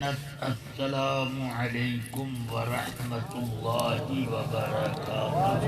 السلام علیکم ورحمۃ اللہ وبرکاتہ۔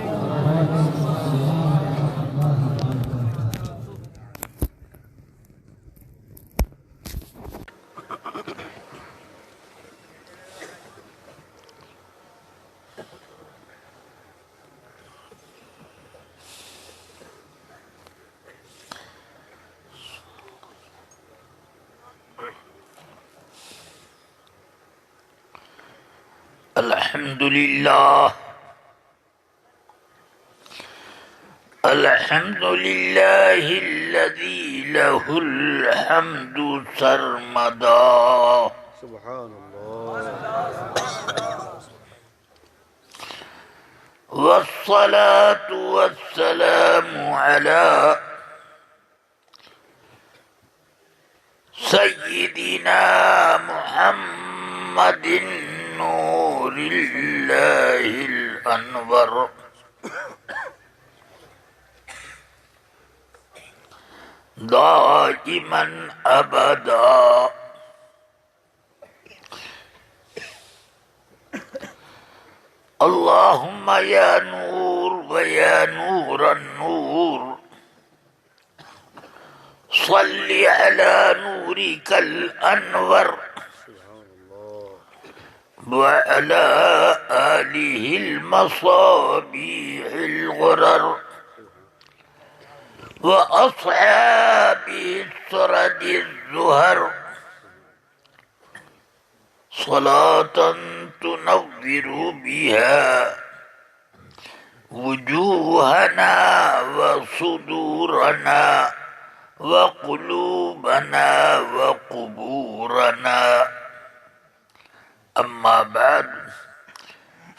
الحمد للہ الذی لہ الحمد سرمدا۔ سبحان اللہ۔ والصلاة والسلام علی سیدنا محمد نور اللہ الانور دائما ابدا۔ اللہم یا نور و یا نور النور صلی علی نورک الانور وعلى آله المصابيح الغرر وأصحابه السرد الزهر صلاة تنور بها وجوهنا وصدورنا وقلوبنا وقبورنا، اما بعد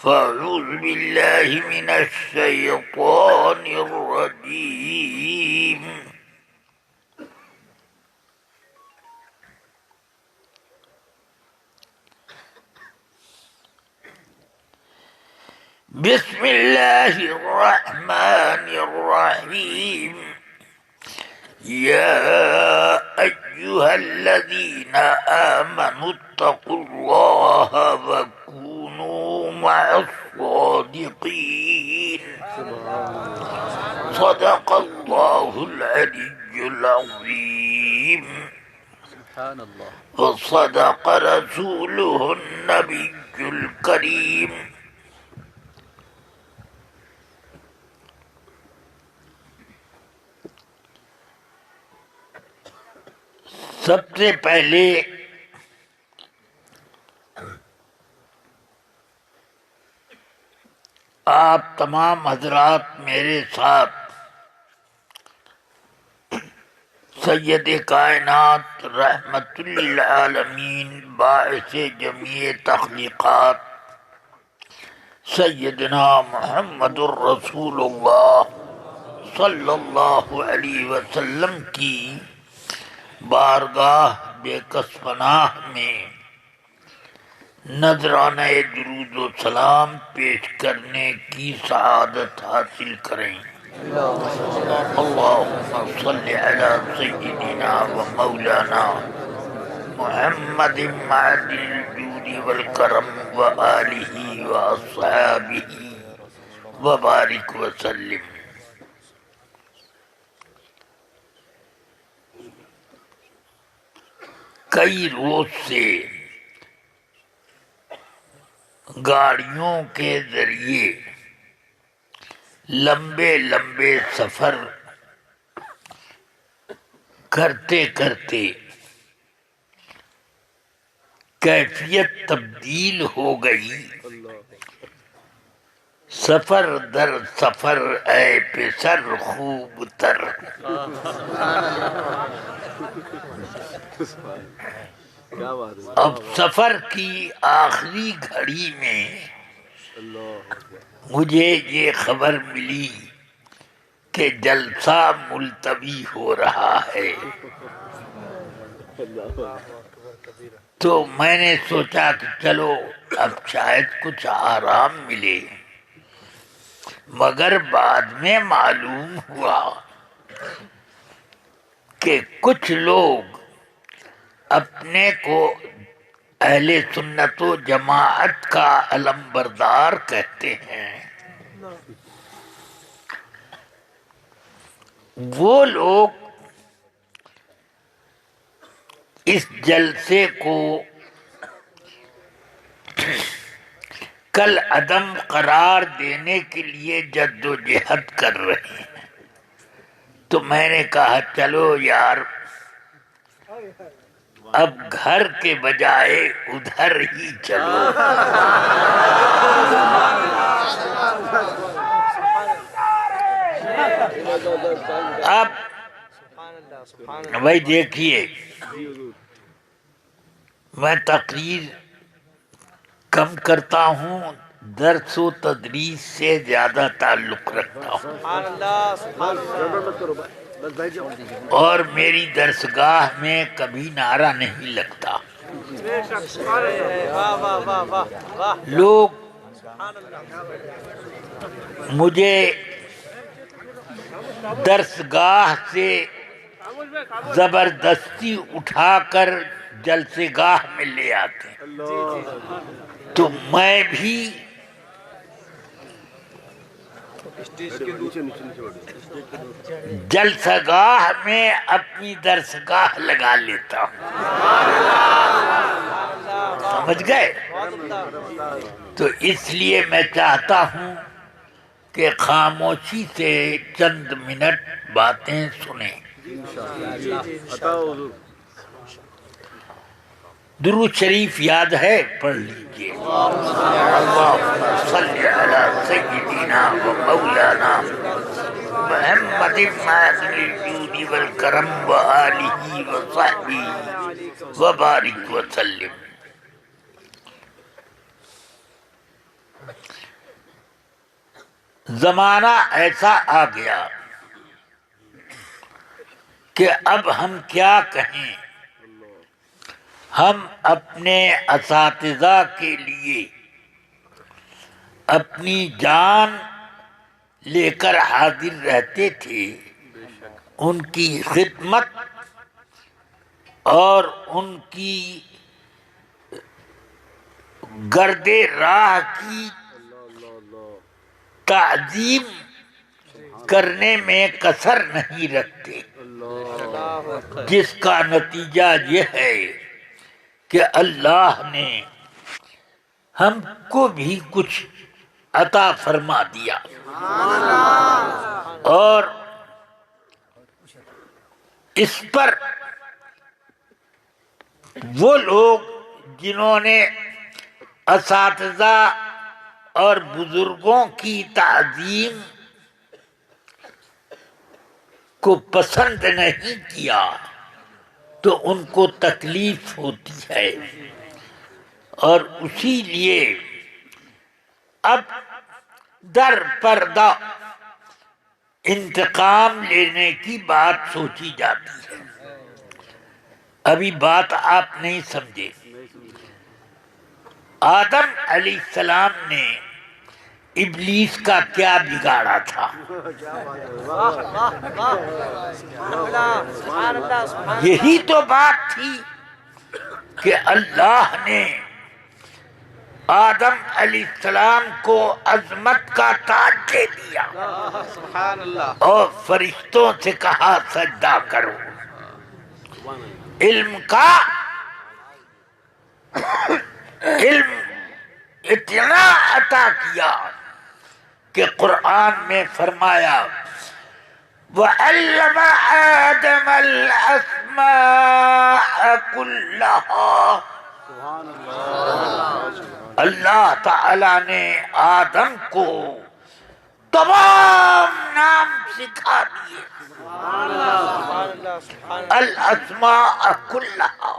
فاعوذ باللہ من الشیطان الرجیم۔ بسم اللہ الرحمن الرحیم۔ یا ایہا الذین آمنوا اتقوا اللہ وکونوا مع الصادقین۔ صدق اللہ العلی العظیم وصدق رسولہ النبی الکریم۔ سب سے پہلے آپ تمام حضرات میرے ساتھ سید کائنات رحمت للعالمین باعث جمیع تخلیقات سیدنا محمد الرسول اللہ صلی اللہ علیہ وسلم کی بارگاہ بے کس پناہ میں نذرانہ درود و سلام پیش کرنے کی سعادت حاصل کریں۔ اللہم صلی علی سیدنا و مولانا محمد معدن الجود والکرم و آلہ و اصحابہ وبارک وسلم۔ کئی روز سے گاڑیوں کے ذریعے لمبے لمبے سفر کرتے کرتے کیفیت تبدیل ہو گئی۔ سفر در سفر اے پسر خوب تر۔ اب سفر کی آخری گھڑی میں مجھے یہ خبر ملی کہ جلسہ ملتوی ہو رہا ہے، تو میں نے سوچا کہ چلو اب شاید کچھ آرام ملے، مگر بعد میں معلوم ہوا کہ کچھ لوگ اپنے کو اہل سنت و جماعت کا علم بردار کہتے ہیں وہ لوگ اس جلسے کو کل عدم قرار دینے کے لیے جد و جہد کر رہے ہیں. تو میں نے کہا چلو یار اب گھر کے بجائے ادھر ہی چلو. اب بھائی دیکھیے میں تقریر کم کرتا ہوں, درس و تدریس سے زیادہ تعلق رکھتا ہوں, اور میری درسگاہ میں کبھی نعرہ نہیں لگتا. لوگ مجھے درسگاہ سے زبردستی اٹھا کر جلسے گاہ میں لے آتے ہیں, تو میں بھی جلسہ گاہ میں اپنی درسگاہ لگا لیتا ہوں. سمجھ گئے؟ تو اس لیے میں چاہتا ہوں کہ خاموشی سے چند منٹ باتیں سنیں. درود شریف یاد ہے؟ پڑھ لیجئے. اللہم صلی علی سیدنا و مولانا محمد معدن الجود والکرم و آلہ و صحبہ و بارک وسلم. زمانہ ایسا آ گیا کہ اب ہم کیا کہیں. ہم اپنے اساتذہ کے لیے اپنی جان لے کر حاضر رہتے تھے. ان کی خدمت اور ان کی گرد راہ کی تعظیم کرنے میں کسر نہیں رکھتے, جس کا نتیجہ یہ ہے کہ اللہ نے ہم کو بھی کچھ عطا فرما دیا. اور اس پر وہ لوگ جنہوں نے اساتذہ اور بزرگوں کی تعظیم کو پسند نہیں کیا تو ان کو تکلیف ہوتی ہے, اور اسی لیے اب در پردہ انتقام لینے کی بات سوچی جاتی ہے. ابھی بات آپ نہیں سمجھے. آدم علیہ السلام نے ابلیس کا کیا بگاڑا تھا؟ یہی تو بات تھی کہ اللہ نے آدم علیہ السلام کو عظمت کا تاج دے دیا اور فرشتوں سے کہا سجدہ کرو. علم اتنا عطا کیا کہ قرآن میں فرمایا وَعَلَّمَ آدَمَ الْأَسْمَاءَ كُلَّهَا. اللہ تعالی نے آدم کو تمام نام سکھا دیے. الاسماء کلھا.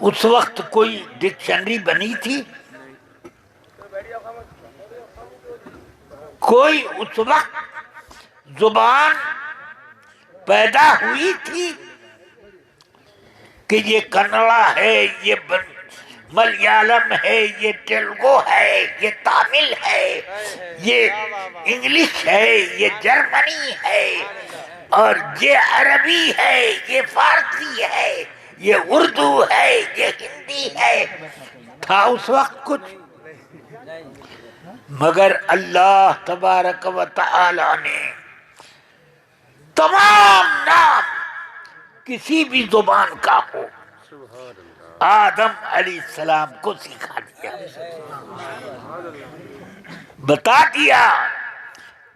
اس وقت کوئی ڈکشنری بنی تھی؟ کوئی اس وقت زبان پیدا ہوئی تھی کہ یہ کنڑا ہے, یہ ملیالم ہے, یہ تیلگو ہے, یہ تامل ہے, یہ انگلش ہے, یہ جرمنی ہے, اور یہ عربی ہے، یہ فارسی ہے، یہ اردو ہے، یہ ہندی ہے، تھا اس وقت کچھ؟ مگر اللہ تبارک و تعالی نے تمام نام کسی بھی زبان کا ہو آدم علیہ السلام کو سکھا دیا، بتا دیا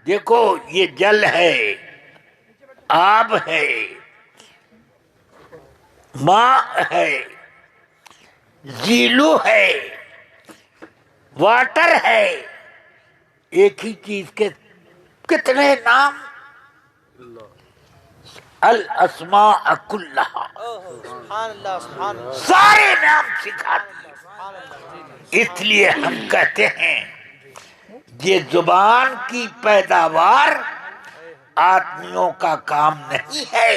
دیکھو یہ جل ہے، آب ہے، ماء ہے، زیلو ہے، واٹر ہے، ایک ہی چیز کے کتنے نام؟ الاسماء کلہا، سارے نام سکھا دیے۔ اس لیے ہم کہتے ہیں یہ زبان کی پیداوار آدمیوں کا کام نہیں ہے،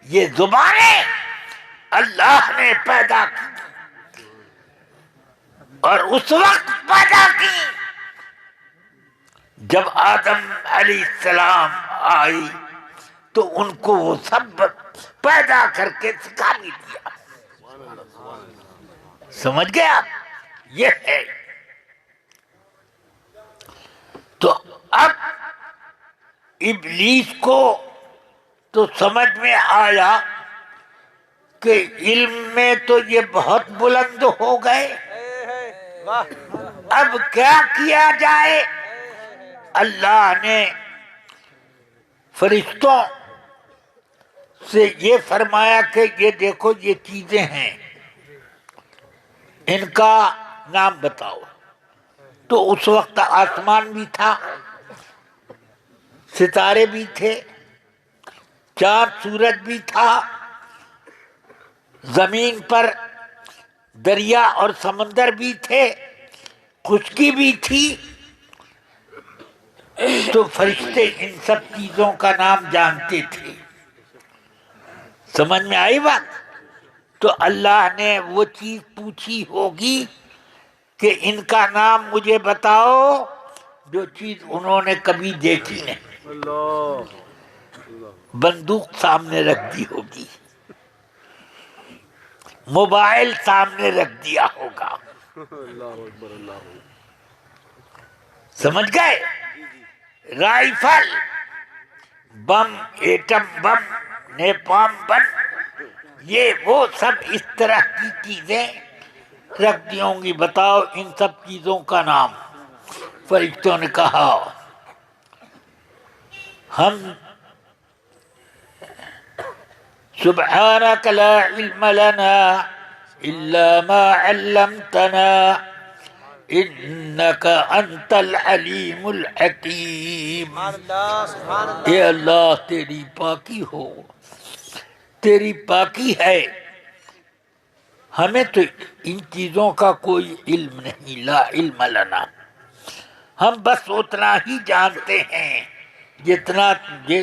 یہ زبانیں اللہ نے پیدا کی اور اس وقت پیدا کی جب آدم علیہ السلام آئی تو ان کو وہ سب پیدا کر کے سکھا بھی دیا۔ سمجھ گئے آپ؟ یہ ہے۔ تو اب ابلیس کو تو سمجھ میں آیا کہ علم میں تو یہ بہت بلند ہو گئے، اب کیا کیا جائے؟ اللہ نے فرشتوں سے یہ فرمایا کہ یہ دیکھو یہ چیزیں ہیں، ان کا نام بتاؤ۔ تو اس وقت آسمان بھی تھا، ستارے بھی تھے، چاند سورج بھی تھا، زمین پر دریا اور سمندر بھی تھے، خشکی بھی تھی۔ تو فرشتے ان سب چیزوں کا نام جانتے تھے۔ سمجھ میں آئی بات؟ تو اللہ نے وہ چیز پوچھی ہوگی کہ ان کا نام مجھے بتاؤ، جو چیز انہوں نے کبھی دیکھی نہیں۔ بندوق سامنے رکھ دی ہوگی، موبائل سامنے رکھ دیا ہوگا، سمجھ گئے؟ رائفل، بم، ایٹم بم، نیپام بم، یہ وہ سب اس طرح کی چیزیں رکھ دی ہوں گی، بتاؤ ان سب چیزوں کا نام۔ فرشتوں نے کہا ہم سبحانک لا علم لنا الا ما علمتنا انک انت العلیم الحکیم۔ اے اللہ تیری پاکی ہو، تیری پاکی ہے، ہمیں تو ان چیزوں کا کوئی علم نہیں، لا علم لنا، ہم بس اتنا ہی جانتے ہیں جتنا تجھے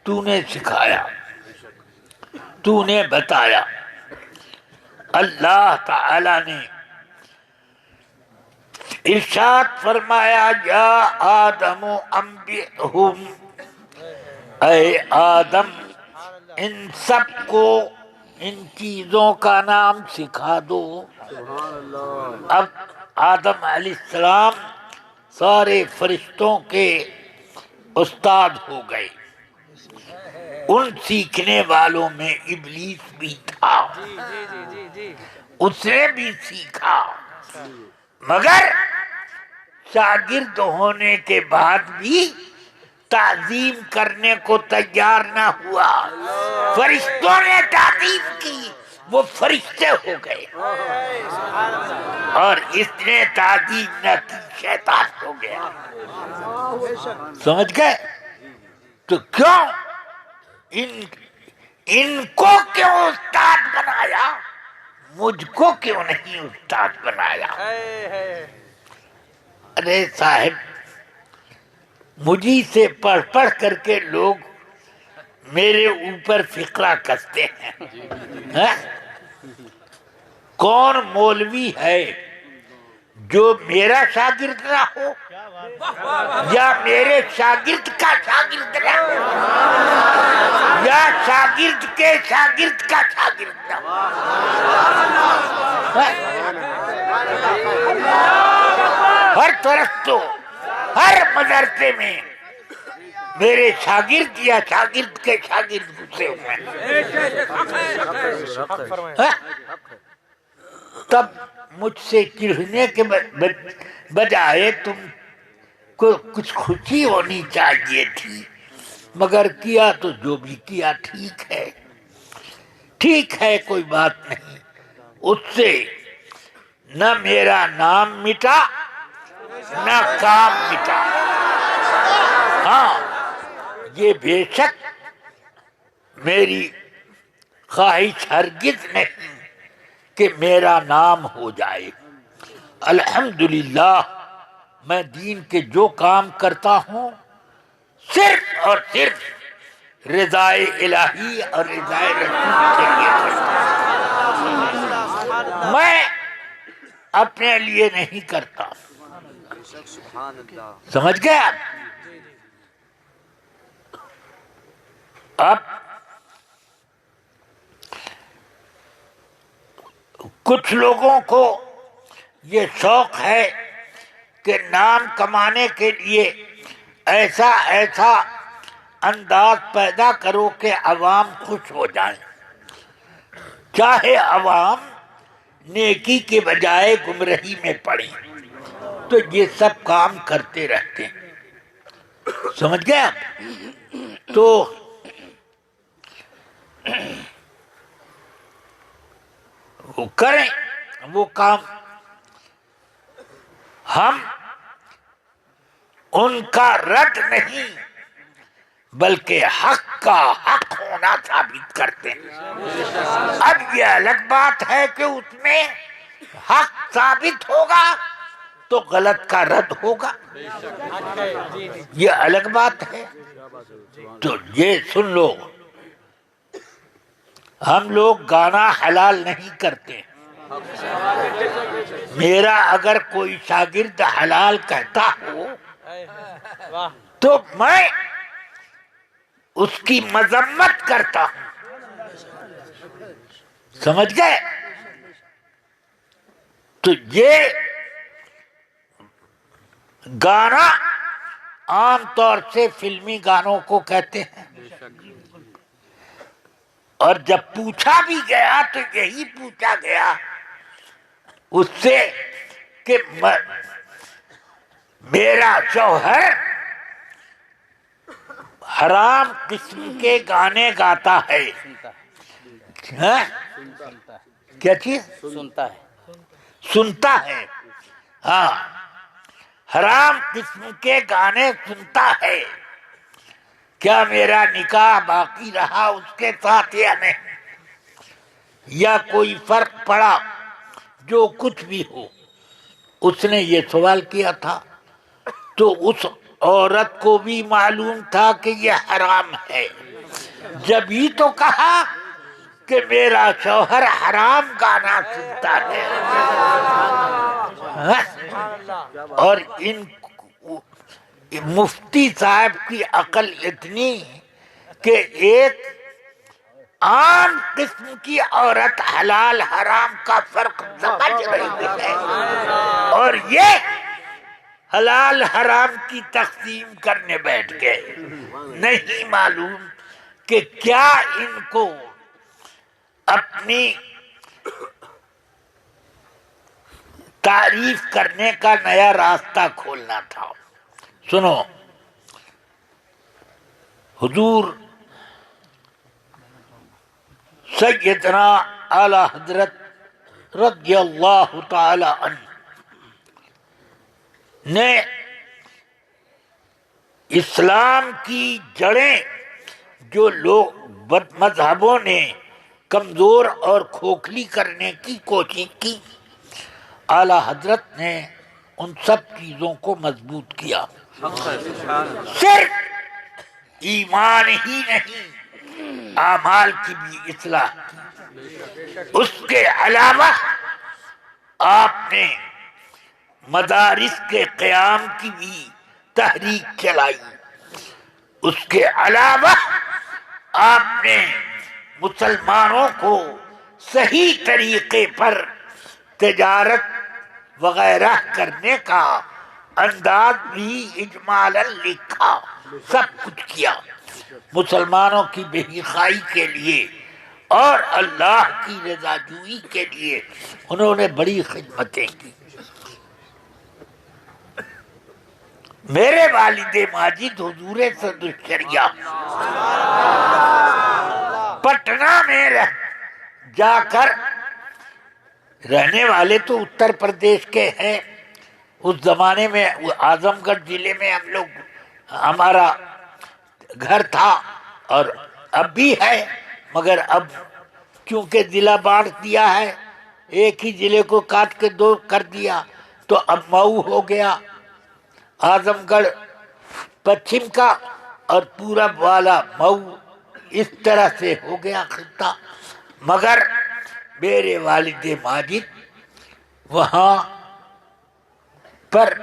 تو نے سکھایا، تو نے بتایا۔ اللہ تعالی نے ارشاد فرمایا یا آدم انبئہم، اے آدم ان سب کو ان چیزوں کا نام سکھا دو۔ اب آدم علیہ السلام سارے فرشتوں کے استاد ہو گئے، ان سیکھنے والوں میں ابلیس بھی تھا، اس نے بھی سیکھا، مگر شاگرد ہونے کے بعد بھی تعظیم کرنے کو تیار نہ ہوا۔ فرشتوں نے تعظیم کی، وہ فرشتے ہو گئے، اور اس نے تعظیم نہ کی، شیطان ہو گیا۔ سمجھ گئے؟ تو کیوں ان کو کیوں استاد بنایا، مجھ کو کیوں نہیں استاد بنایا؟ ارے صاحب، مجھی سے پڑھ پڑھ کر کے لوگ میرے اوپر فقرہ کستے ہیں۔ کون مولوی ہے جو میرا شاگرد نہ ہو؟ یا میرے شاگرد کا شاگرد نہ، یا شاگرد کے شاگرد کا شاگرد نہ۔ ہر طرف تو ہر مدرسے میں میرے شاگرد یا شاگرد کے شاگرد گھسے ہوئے ہیں۔ تب مجھ سے چڑھنے کے بجائے تم کو کچھ خوشی ہونی چاہیے تھی، مگر کیا تو جو بھی کیا ٹھیک ہے، ٹھیک ہے، کوئی بات نہیں۔ اس سے نہ میرا نام مٹا نہ کام مٹا۔ ہاں، یہ بے شک میری خواہش ہرگز نہیں کہ میرا نام ہو جائے۔ الحمدللہ میں دین کے جو کام کرتا ہوں صرف اور صرف رضائے الہی اور رضائے رسول کے لیے کرتا ہوں، میں اپنے لیے نہیں کرتا۔ سمجھ گئے آپ؟ اب کچھ لوگوں کو یہ شوق ہے کہ نام کمانے کے لیے ایسا ایسا انداز پیدا کرو کہ عوام خوش ہو جائیں، چاہے عوام نیکی کے بجائے گمراہی میں پڑیں، تو یہ سب کام کرتے رہتے ہیں۔ سمجھ گئے آپ؟ تو وہ کریں وہ کام، ہم ان کا رد نہیں بلکہ حق کا حق ہونا ثابت کرتے ہیں۔ اب یہ الگ بات ہے کہ اس میں حق ثابت ہوگا تو غلط کا رد ہوگا، یہ الگ بات ہے۔ تو یہ سن لو، ہم لوگ گانا حلال نہیں کرتے۔ میرا اگر کوئی شاگرد حلال کہتا ہو تو میں اس کی مذمت کرتا ہوں، سمجھ گئے؟ تو یہ گانا عام طور سے فلمی گانوں کو کہتے ہیں، اور جب پوچھا بھی گیا تو یہی پوچھا گیا اس سے کہ میرا شوہر حرام قسم کے گانے گاتا ہے۔ ہاں؟ کیا چیز؟ سنتا ہے، ہاں، حرام قسم کے گانے سنتا ہے، کیا میرا نکاح باقی رہا اس کے ساتھ یا نہیں، یا کوئی فرق پڑا؟ جو کچھ بھی ہو، اس نے یہ سوال کیا تھا، تو اس عورت کو بھی معلوم تھا کہ یہ حرام ہے، جب ہی تو کہا کہ میرا شوہر حرام گانا سنتا ہے۔ اور ان مفتی صاحب کی عقل اتنی کہ ایک عام قسم کی عورت حلال حرام کا فرق سمجھ رہی ہے، اور یہ حلال حرام کی تقسیم کرنے بیٹھ گئے۔ نہیں معلوم کہ کیا ان کو اپنی تعریف کرنے کا نیا راستہ کھولنا تھا۔ سنو، حضور سیدنا اعلی حضرت رضی اللہ تعالی عنہ نے اسلام کی جڑیں جو لوگ مذہبوں نے کمزور اور کھوکھلی کرنے کی کوشش کی، اعلی حضرت نے ان سب چیزوں کو مضبوط کیا۔ صرف ایمان ہی نہیں، اعمال کی بھی اصلاح کی۔ اس کے علاوہ آپ نے مدارس کے قیام کی بھی تحریک چلائی۔ اس کے علاوہ آپ نے مسلمانوں کو صحیح طریقے پر تجارت وغیرہ کرنے کا انداز بھی اجمالاً لکھا، سب کچھ کیا مسلمانوں کی بے حیائی کے لیے اور اللہ کی رضا جوئی کے لیے انہوں نے بڑی خدمتیں کی۔ میرے والد ماجد حضور صدر الشریعہ پٹنہ میں جا کر، رہنے والے تو اتر پردیش کے ہیں، اس زمانے میں اعظم گڑھ ضلع میں ہم لوگ، ہمارا گھر تھا اور اب بھی ہے، مگر اب کیونکہ ضلع بانٹ دیا ہے، ایک ہی ضلع کو کاٹ کے دو کر دیا، تو اب مئو ہو گیا، اعظم گڑھ پچھم کا اور پورب والا مئو، اس طرح سے ہو گیا خطہ۔ مگر میرے والد ماجد وہاں پر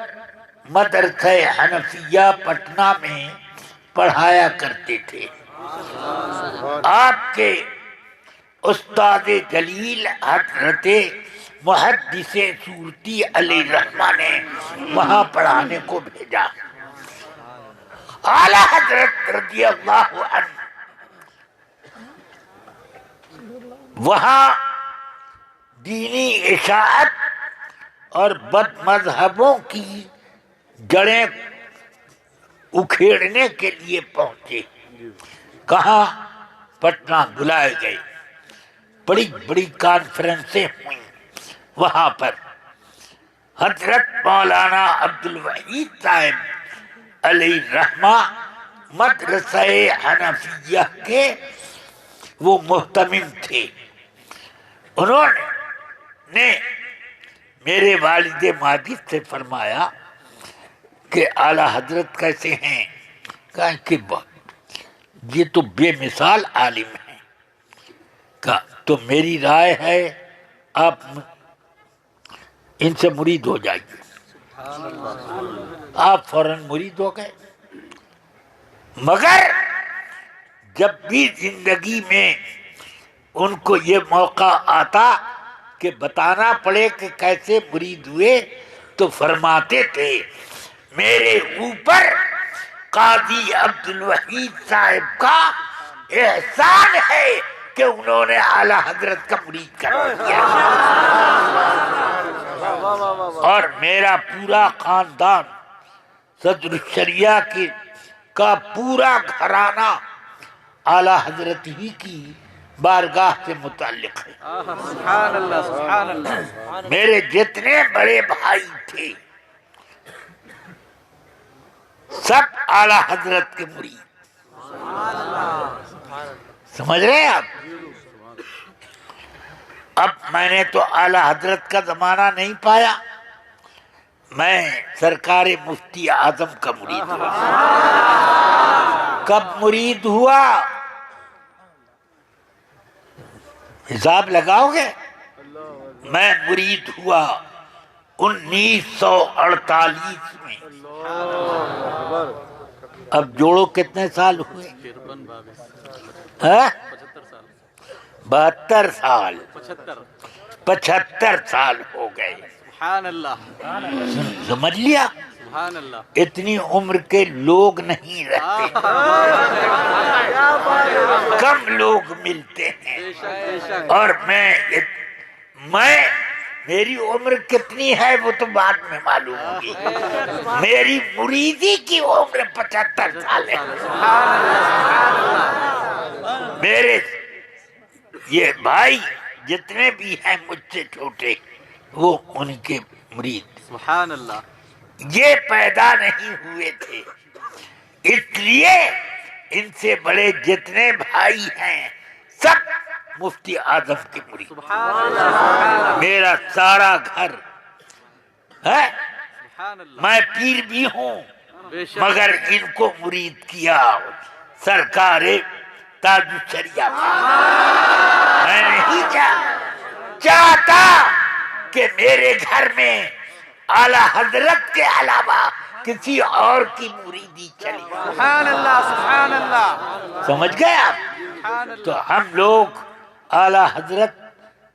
مدرسہ حنفیہ پٹنہ میں پڑھایا کرتے تھے۔ آپ کے استاد جلیل حضرت محدث سورتی علیہ الرحمہ نے وہاں پڑھانے کو بھیجا۔ اعلیٰ حضرت رضی اللہ عنہ وہاں دینی اشاعت اور بد مذہبوں کی جڑیں اکھیڑنے کے لیے پہنچے۔ کہاں؟ پٹنہ بلائے گئے، بڑی بڑی کانفرنسیں ہوئیں وہاں پر۔ حضرت مولانا عبد الوحید صاحب علیہ الرحمہ مدرسہ حنفیہ کے وہ محتمم تھے۔ انہوں نے میرے والد ماجد سے فرمایا کہ اعلیٰ حضرت کیسے ہیں؟ کہا کہ یہ تو بے مثال عالم ہیں۔ کہا تو میری رائے ہے آپ ان سے مرید ہو جائیے۔ آپ فوراً مرید ہو گئے۔ مگر جب بھی زندگی میں ان کو یہ موقع آتا کہ بتانا پڑے کہ کیسے مرید ہوئے، تو فرماتے تھے میرے اوپر قاضی عبد الوحید صاحب کا احسان ہے کہ انہوں نے اعلیٰ حضرت کا مرید کرا دیا، اور میرا پورا خاندان صدر الشریعہ کا پورا گھرانہ اعلیٰ حضرت ہی کی بارگاہ سے متعلق ہے۔ سبحان اللہ سبحان اللہ۔ میرے جتنے بڑے بھائی تھے سب اعلیٰ حضرت کے مرید۔ سمجھ رہے ہیں آپ؟ اب میں نے تو اعلیٰ حضرت کا زمانہ نہیں پایا، میں سرکار مفتی اعظم کا مرید ہوا۔ کب مرید ہوا؟ حساب لگاؤ گے؟ میں مرید ہوا 1948 میں۔ اب جوڑو کتنے سال ہوئے؟ 72 سال، 75 سال ہو گئے۔ سبحان اللہ سمجھ لیا؟ سبحان اللہ۔ اتنی عمر کے لوگ نہیں رہتے، کم لوگ ملتے ہیں۔ بے شک بے شک۔ اور میری عمر کتنی ہے وہ تو بعد میں معلوم ہوگی، میری مریدی کی عمر 75 سال ہے۔ میرے یہ بھائی جتنے بھی ہیں مجھ سے چھوٹے، وہ ان کے مرید، سبحان اللہ۔ یہ پیدا نہیں ہوئے تھے، اس لیے ان سے بڑے جتنے بھائی ہیں سب مفتی اعظم کے مرید۔ سبحان اللہ میرا سارا گھر ہے، سبحان اللہ۔ میں پیر بھی ہوں، بے شک۔ مگر ان کو مرید کیا سرکار تاج الشریعہ کا۔ میں نہیں چاہتا کہ میرے گھر میں اعلی حضرت کے علاوہ کسی اور کی مریدی چلی. سبحان اللہ سبحان اللہ سمجھ گئے آپ؟ سبحان اللہ. تو ہم لوگ اعلی حضرت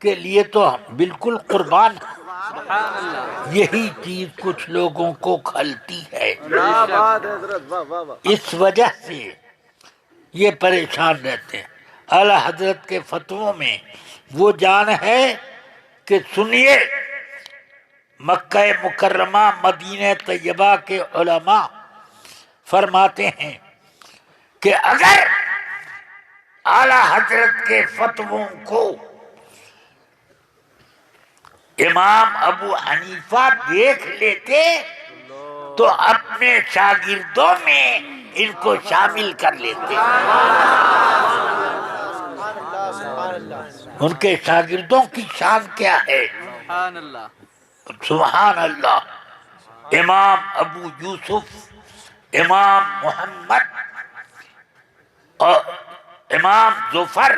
کے لیے تو بالکل قربان ہیں. سبحان اللہ. یہی چیز کچھ لوگوں کو کھلتی ہے، کیا بات ہے حضرت، واہ واہ واہ. اس وجہ سے یہ پریشان رہتے ہیں. اعلی حضرت کے فتووں میں وہ جان ہے کہ سنیے، مکہ مکرمہ مدینہ طیبہ کے علماء فرماتے ہیں کہ اگر اعلی حضرت کے فتووں کو امام ابو حنیفہ دیکھ لیتے تو اپنے شاگردوں میں ان کو شامل کر لیتے. ان کے شاگردوں کی شان کیا ہے؟ سبحان اللہ. سبحان اللہ. امام ابو یوسف، امام محمد، اور امام ظفر،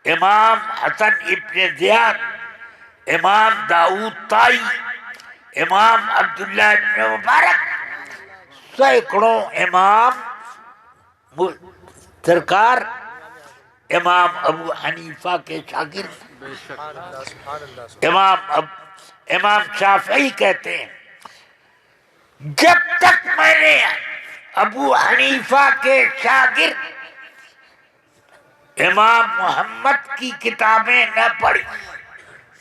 امام حسن ابن زیاد، امام داؤد طائی، امام عبداللہ ابن مبارک، سینکڑوں امام سرکار امام ابو حنیفہ کے شاگرد. بے شک. امام شافعی کہتے ہیں جب تک میں نے ابو حنیفہ کے شاگرد امام محمد کی کتابیں نہ پڑھی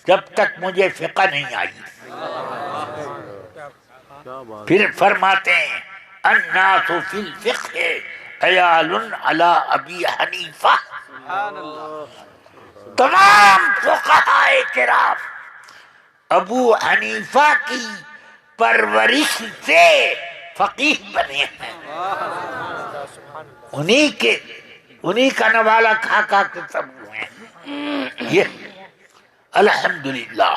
جب تک مجھے فقہ نہیں آئی. پھر فرماتے ہیں الناس فی الفقہ عیال علی ابی حنیفہ. سبحان اللہ. تمام فقہائے کرام ابو حنیفہ کی پرورش سے فقیہ بنے ہیں. انہی کا نوالا کھا کے سب ہوئے ہیں. یہ الحمدللہ.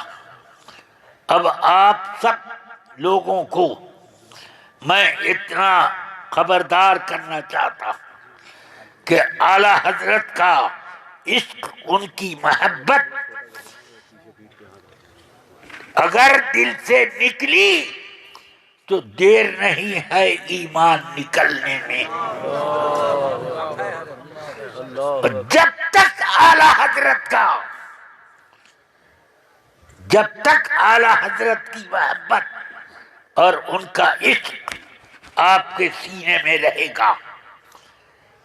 اب آپ سب لوگوں کو میں اتنا خبردار کرنا چاہتا ہوں کہ اعلی حضرت کا عشق، ان کی محبت اگر دل سے نکلی تو دیر نہیں ہے ایمان نکلنے میں. جب تک اعلی حضرت کی محبت اور ان کا عشق آپ کے سینے میں رہے گا،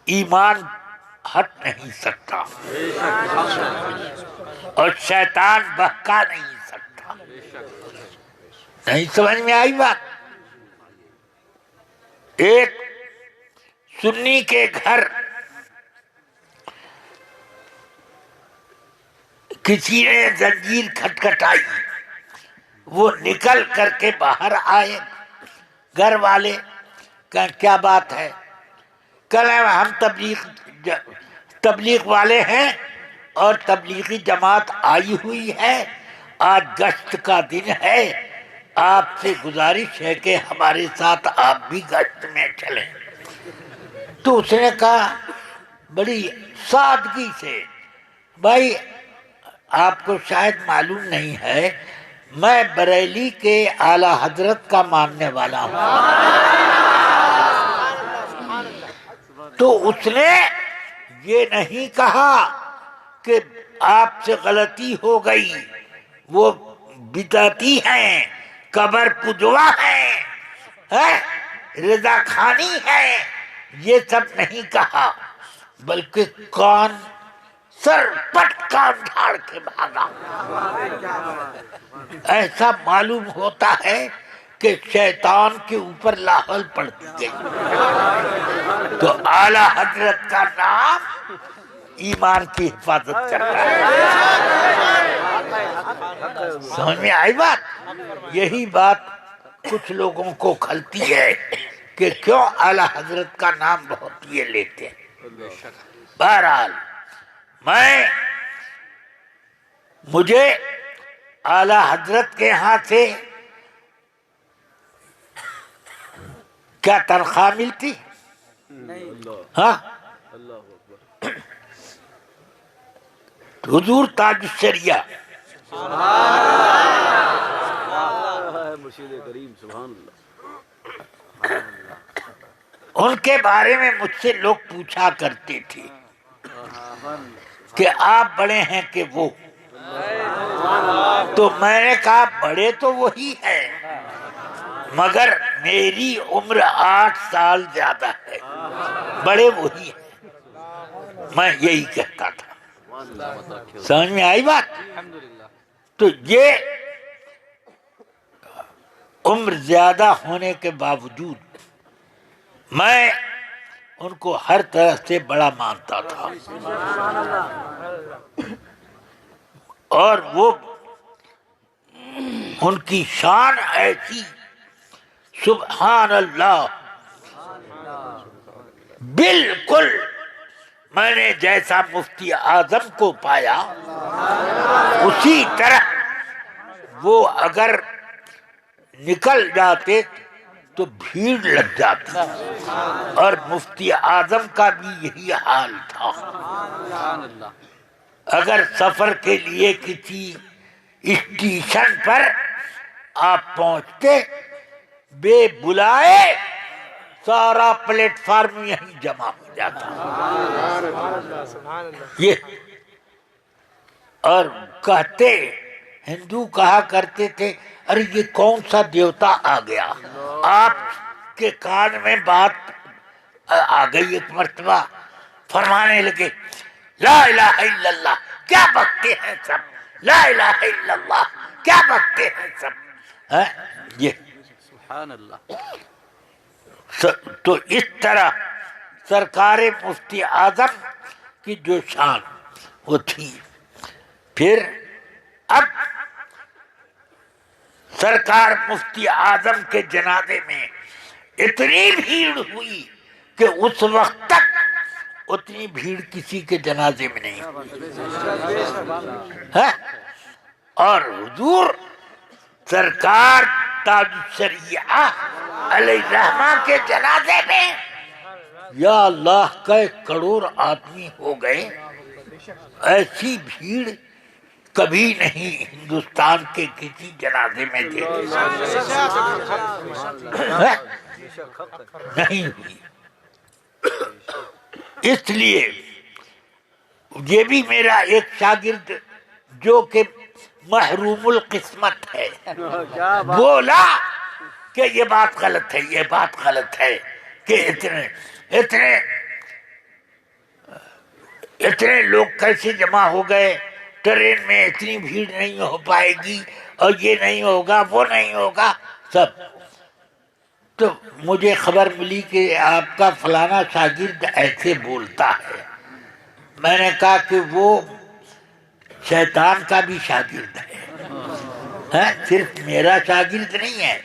ایمان ہٹ نہیں سکتا اور شیطان بہکا نہیں سکتا. نہیں سمجھ میں آئی بات؟ ایک سنی کے گھر کسی نے زنجیر کھٹکھٹائی، وہ نکل کر کے باہر آئے. گھر والے کہ کیا بات ہے؟ کہنے ہم تبلیغ والے ہیں اور تبلیغی جماعت آئی ہوئی ہے، آج گشت کا دن ہے، آپ سے گزارش ہے کہ ہمارے ساتھ آپ بھی گشت میں چلیں. تو اس نے کہا بڑی سادگی سے، بھائی آپ کو شاید معلوم نہیں ہے میں بریلی کے اعلی حضرت کا ماننے والا ہوں. تو اس نے یہ نہیں کہا کہ آپ سے غلطی ہو گئی، وہ بدعتی ہیں، قبر پجوا ہیں، رضا خانی ہے، یہ سب نہیں کہا، بلکہ کان سر پٹ کان جھاڑ کے بھاگا. ایسا معلوم ہوتا ہے کہ شیطان کے اوپر لاحول پڑتی گئی. تو اعلی حضرت کا نام ایمان کی حفاظت کرتا ہے. سمجھ میں آئی بات؟ یہی بات کچھ لوگوں کو کھلتی ہے کہ کیوں اعلی حضرت کا نام بہت یہ لیتے ہیں. بہرحال مجھے اعلی حضرت کے ہاں سے کیا تنخواہ ملتی؟ ہاں، حضور تاج الشریعہ مرشد کریم سبحان اللہ. ان کے بارے میں مجھ سے لوگ پوچھا کرتے تھے کہ آپ بڑے ہیں کہ وہ. تو میں نے کہا بڑے تو وہی ہے مگر میری عمر 8 سال زیادہ ہے، بڑے وہی ہیں. میں یہی کہتا تھا. سمجھ میں آئی بات؟ الحمدللہ. تو یہ عمر زیادہ ہونے کے باوجود میں ان کو ہر طرح سے بڑا مانتا تھا، اور وہ ان کی شان ایسی سبحان اللہ، بالکل میں نے جیسا مفتی اعظم کو پایا اسی طرح وہ اگر نکل جاتے تو بھیڑ لگ جاتی، اور مفتی اعظم کا بھی یہی حال تھا. سبحان اللہ. اگر سفر کے لیے کسی اسٹیشن پر آپ پہنچتے، بے بلائے سارا پلیٹ فارم یہیں جمع ہو جاتا. یہ اور کہتے ہندو کہا کرتے تھے ارے یہ کون سا دیوتا آ گیا. آپ کے کان میں بات آ گئی ایک مرتبہ، فرمانے لگے لا الہ الا اللہ کیا بکتے ہیں سب، لا الہ الا اللہ کیا بکتے ہیں سب. یہ سبحان اللہ. تو اس طرح سرکار مفتی اعظم کی جو شان وہ تھی. پھر اب سرکار مفتی اعظم کے جنازے میں اتنی بھیڑ ہوئی کہ اس وقت تک اتنی بھیڑ کسی کے جنازے میں نہیں ہے. اور حضور سرکار تاج الشریعہ علیہ الرحمہ کے جنازے میں یا اللہ کئی کروڑ آدمی ہو گئے. ایسی بھیڑ کبھی نہیں ہندوستان کے کسی جنازے میں دیکھی نہیں ہوئی. اس لیے یہ بھی میرا ایک شاگرد جو کہ محروم القسمت ہے بولا کہ یہ بات غلط ہے، یہ بات غلط ہے کہ اتنے لوگ کیسے جمع ہو گئے، ٹرین میں اتنی بھیڑ نہیں ہو پائے گی، اور یہ نہیں ہوگا وہ نہیں ہوگا سب. تو مجھے خبر ملی کہ آپ کا فلانا شاگرد ایسے بولتا ہے. میں نے کہا کہ وہ شیطان کا بھی شاگرد ہے، صرف میرا شاگرد نہیں ہے.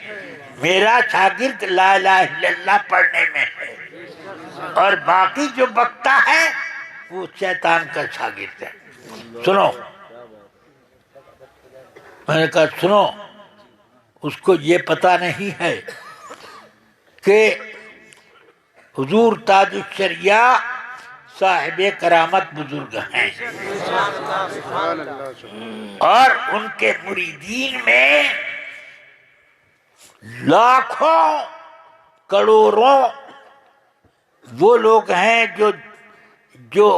میرا شاگرد لا الہ الا اللہ پڑھنے میں ہے، اور باقی جو بکتا ہے وہ شیطان کا شاگرد ہے. سنو، میں نے کہا سنو، اس کو یہ پتہ نہیں ہے کہ حضور تاج الشریعہ صاحب کرامت بزرگ ہیں، اور ان کے مریدین میں لاکھوں کروڑوں وہ لوگ ہیں جو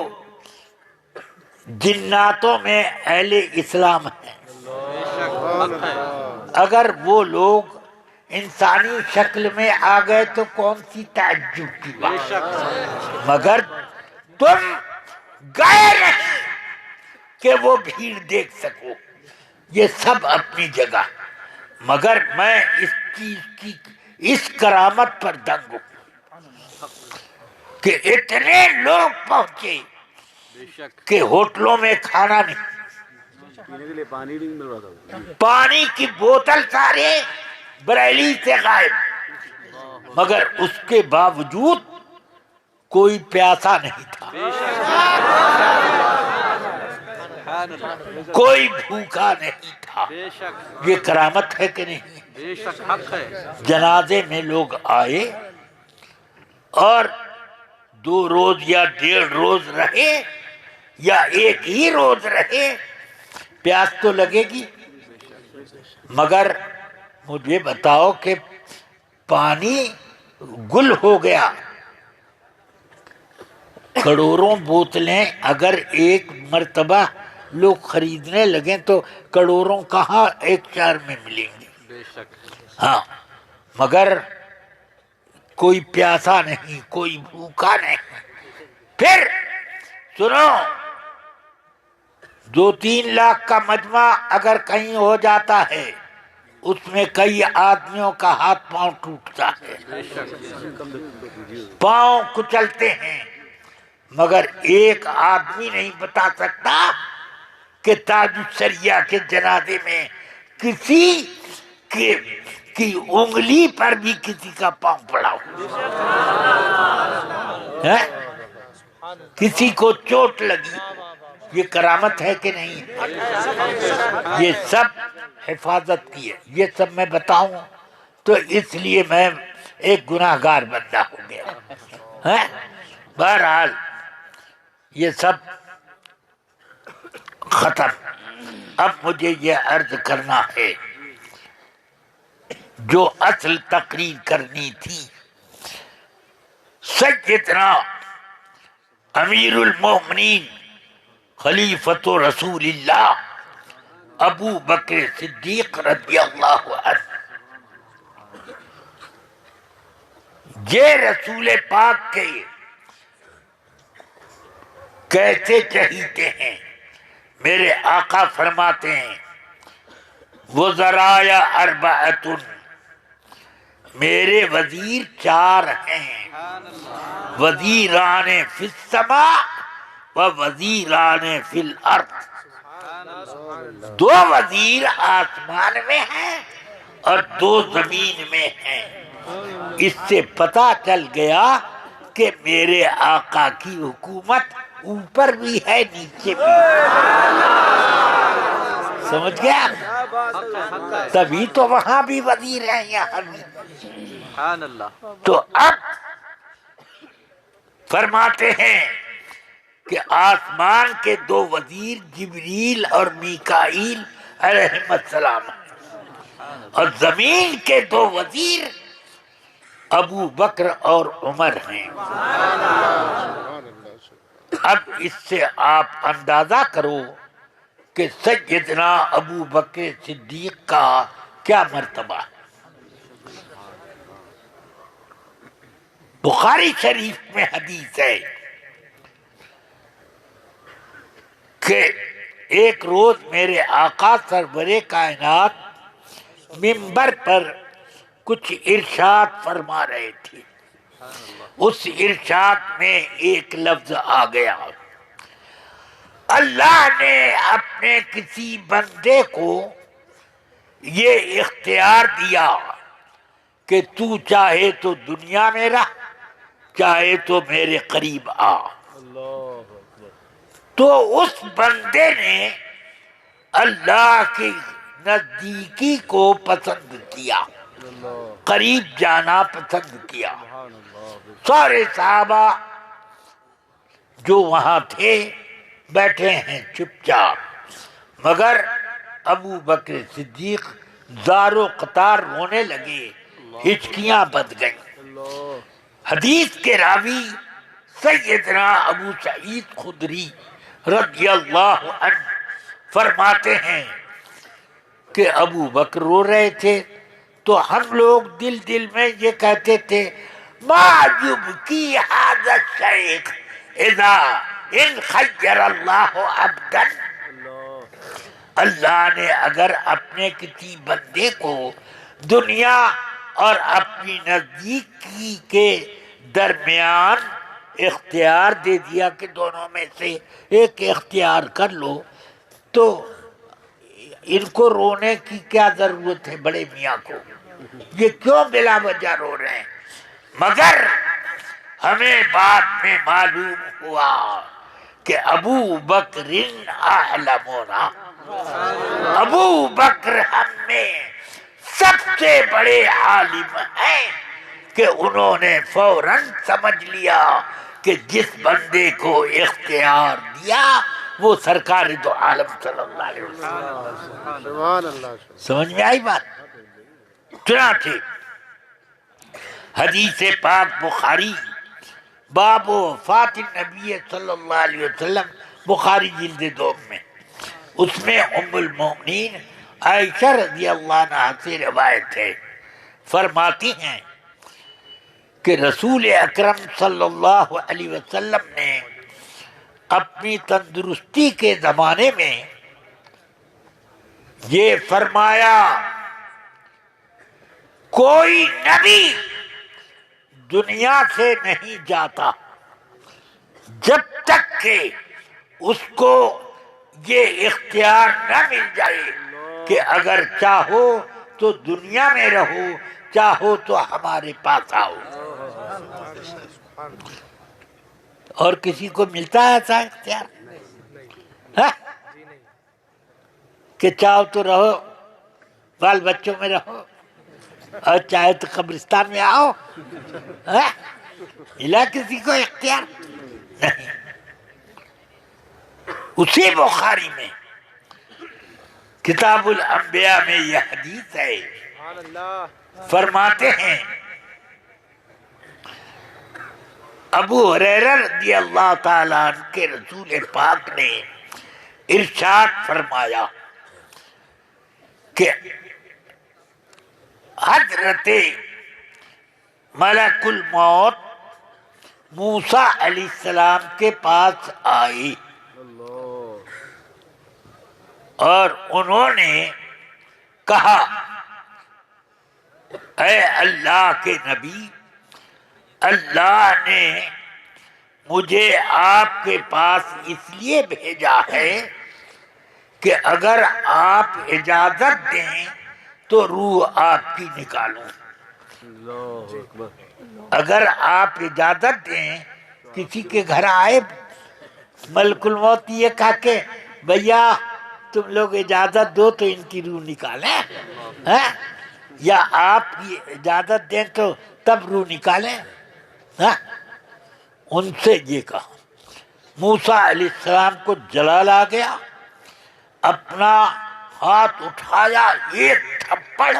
جناتوں میں اہل اسلام ہیں. اگر وہ لوگ انسانی شکل میں آ گئے تو کون سی تعجب کی بات، مگر تم گئے نہیں کہ وہ بھیڑ دیکھ سکو. یہ سب اپنی جگہ، مگر میں اس چیز کی اس کرامت پر دنگ ہوں کہ اتنے لوگ پہنچے کہ ہوٹلوں میں کھانا نہیں، پانی نہیں مل رہا تھا. پانی کی بوتل سارے بریلی سے غائب، مگر اس کے باوجود کوئی پیاسا نہیں تھا، کوئی بھوکا نہیں تھا. یہ کرامت ہے کہ نہیں؟ بے شک حق ہے. جنازے میں لوگ آئے اور 2 روز یا 1.5 روز رہے یا ایک ہی روز رہے، پیاس تو لگے گی، مگر مجھے بتاؤ کہ پانی گل ہو گیا، کروڑوں بوتلیں اگر ایک مرتبہ لوگ خریدنے لگیں تو کروڑوں کہاں ایک شہر میں ملیں گے؟ بے شک. ہاں، مگر کوئی پیاسا نہیں، کوئی بھوکا نہیں. پھر سنو، 2-3 لاکھ کا مجمع اگر کہیں ہو جاتا ہے اس میں کئی آدمیوں کا ہاتھ پاؤں ٹوٹتا ہے، پاؤں کچلتے ہیں، مگر ایک آدمی نہیں بتا سکتا کہ تاج الشریعہ کے جنازے میں کسی کی انگلی پر بھی کسی کا پاؤں پڑا ہو، کسی کو چوٹ لگی. یہ کرامت ہے کہ نہیں؟ یہ سب حفاظت کی ہے. یہ سب میں بتاؤں تو اس لیے میں ایک گناہگار بندہ ہو گیا. بہرحال یہ سب ختم. اب مجھے یہ عرض کرنا ہے جو اصل تقریر کرنی تھی. سیدنا امیر المومنین خلیفۃ رسول اللہ ابو بکر صدیق رضی اللہ عنہ، یہ رسول پاک کے کیسے چہیتے ہیں. میرے آقا فرماتے ہیں وزرائے اربعۃ، میرے وزیر 4 ہیں، وزیران فی السماء و وزیران فی الارض. 2 وزیر آسمان میں ہیں اور 2 زمین میں ہیں. اس سے پتہ چل گیا کہ میرے آقا کی حکومت اوپر بھی ہے نیچے بھی. سمجھ گیا؟ تبھی تو وہاں بھی وزیر ہیں یہاں بھی. سبحان اللہ. تو اب فرماتے ہیں کہ آسمان کے 2 وزیر جبریل اور میکائیل علیہم السلام ہیں، اور زمین کے 2 وزیر ابو بکر اور عمر ہیں. اب اس سے آپ اندازہ کرو کہ سیدنا ابو بکر صدیق کا کیا مرتبہ ہے. بخاری شریف میں حدیث ہے کہ ایک روز میرے آقا سرور کائنات منبر پر کچھ ارشاد فرما رہے تھے. اس ارشاد میں ایک لفظ آ گیا، اللہ نے اپنے کسی بندے کو یہ اختیار دیا کہ تو چاہے تو دنیا میں رہ، چاہے تو میرے قریب آ. تو اس بندے نے اللہ کی نزدیکی کو پسند کیا، قریب جانا پسند کیا. سارے صحابہ جو وہاں تھے بیٹھے ہیں چپ چاپ، مگر ابو بکر صدیق زار و قطار رونے لگے، ہچکیاں بندھ گئیں. حدیث کے راوی سیدنا ابو سعید خدری رضی اللہ عنہ فرماتے ہیں کہ ابو بکر رو رہے تھے تو ہم لوگ دل دل میں یہ کہتے تھے ما یبکی ھذا الشیخ اذا ان خیر اللہ عبدا. اللہ نے اگر اپنے کسی بندے کو دنیا اور اپنی نزدیکی کے درمیان اختیار دے دیا کہ دونوں میں سے ایک اختیار کر لو، تو ان کو رونے کی کیا ضرورت ہے بڑے میاں کو؟ یہ کیوں بلا وجہ رو رہے ہیں؟ مگر ہمیں بعد میں معلوم ہوا کہ ابو بکر اعلمنا، ابو بکر ہم میں سب سے بڑے عالم ہیں کہ انہوں نے فوراً سمجھ لیا کہ جس بندے کو اختیار دیا وہ سرکار دو عالم صلی اللہ علیہ وسلم. سمجھ میں آئی بات؟ چنانچہ حدیث پاک بخاری باب وفات النبی صلی اللہ علیہ وسلم، بخاری جلد 2 میں، اس میں ام المؤمنین عائشہ رضی اللہ عنہا سے روایت ہے، فرماتی ہیں کہ رسول اکرم صلی اللہ علیہ وسلم نے اپنی تندرستی کے زمانے میں یہ فرمایا، کوئی نبی دنیا سے نہیں جاتا جب تک کہ اس کو یہ اختیار نہ مل جائے کہ اگر چاہو تو دنیا میں رہو، چاہو تو ہمارے پاس آؤ۔ اور کسی کو ملتا ہے ایسا اختیار؟ ہاں؟ کہ چاہو تو رہو، بال بچوں میں رہو، اور چاہے تو قبرستان میں آؤ؟ ہاں؟ ملا کسی کو اختیار؟ نہیں۔ اسی بخاری میں کتاب الانبیاء میں یہ حدیث ہے، فرماتے ہیں ابو ہریرہ رضی اللہ تعالیٰ عنہ کے رسول پاک نے ارشاد فرمایا کہ حضرت ملک الموت موسیٰ علیہ السلام کے پاس آئی اور انہوں نے کہا، اے اللہ کے نبی، اللہ نے مجھے آپ کے پاس اس لیے بھیجا ہے کہ اگر آپ اجازت دیں تو روح آپ کی نکالوں۔ اگر آپ اجازت دیں، کسی کے گھر آئے ملک الموت یہ کہا کہ بھیا تم لوگ اجازت دو تو ان کی روح نکالیں، ہاں؟ یا آپ کی اجازت دیں تو تب روح نکالیں، ہاں؟ ان سے یہ کہا۔ موسیٰ علیہ السلام کو جلال آ گیا، اپنا ہاتھ اٹھایا، ایک تھپڑ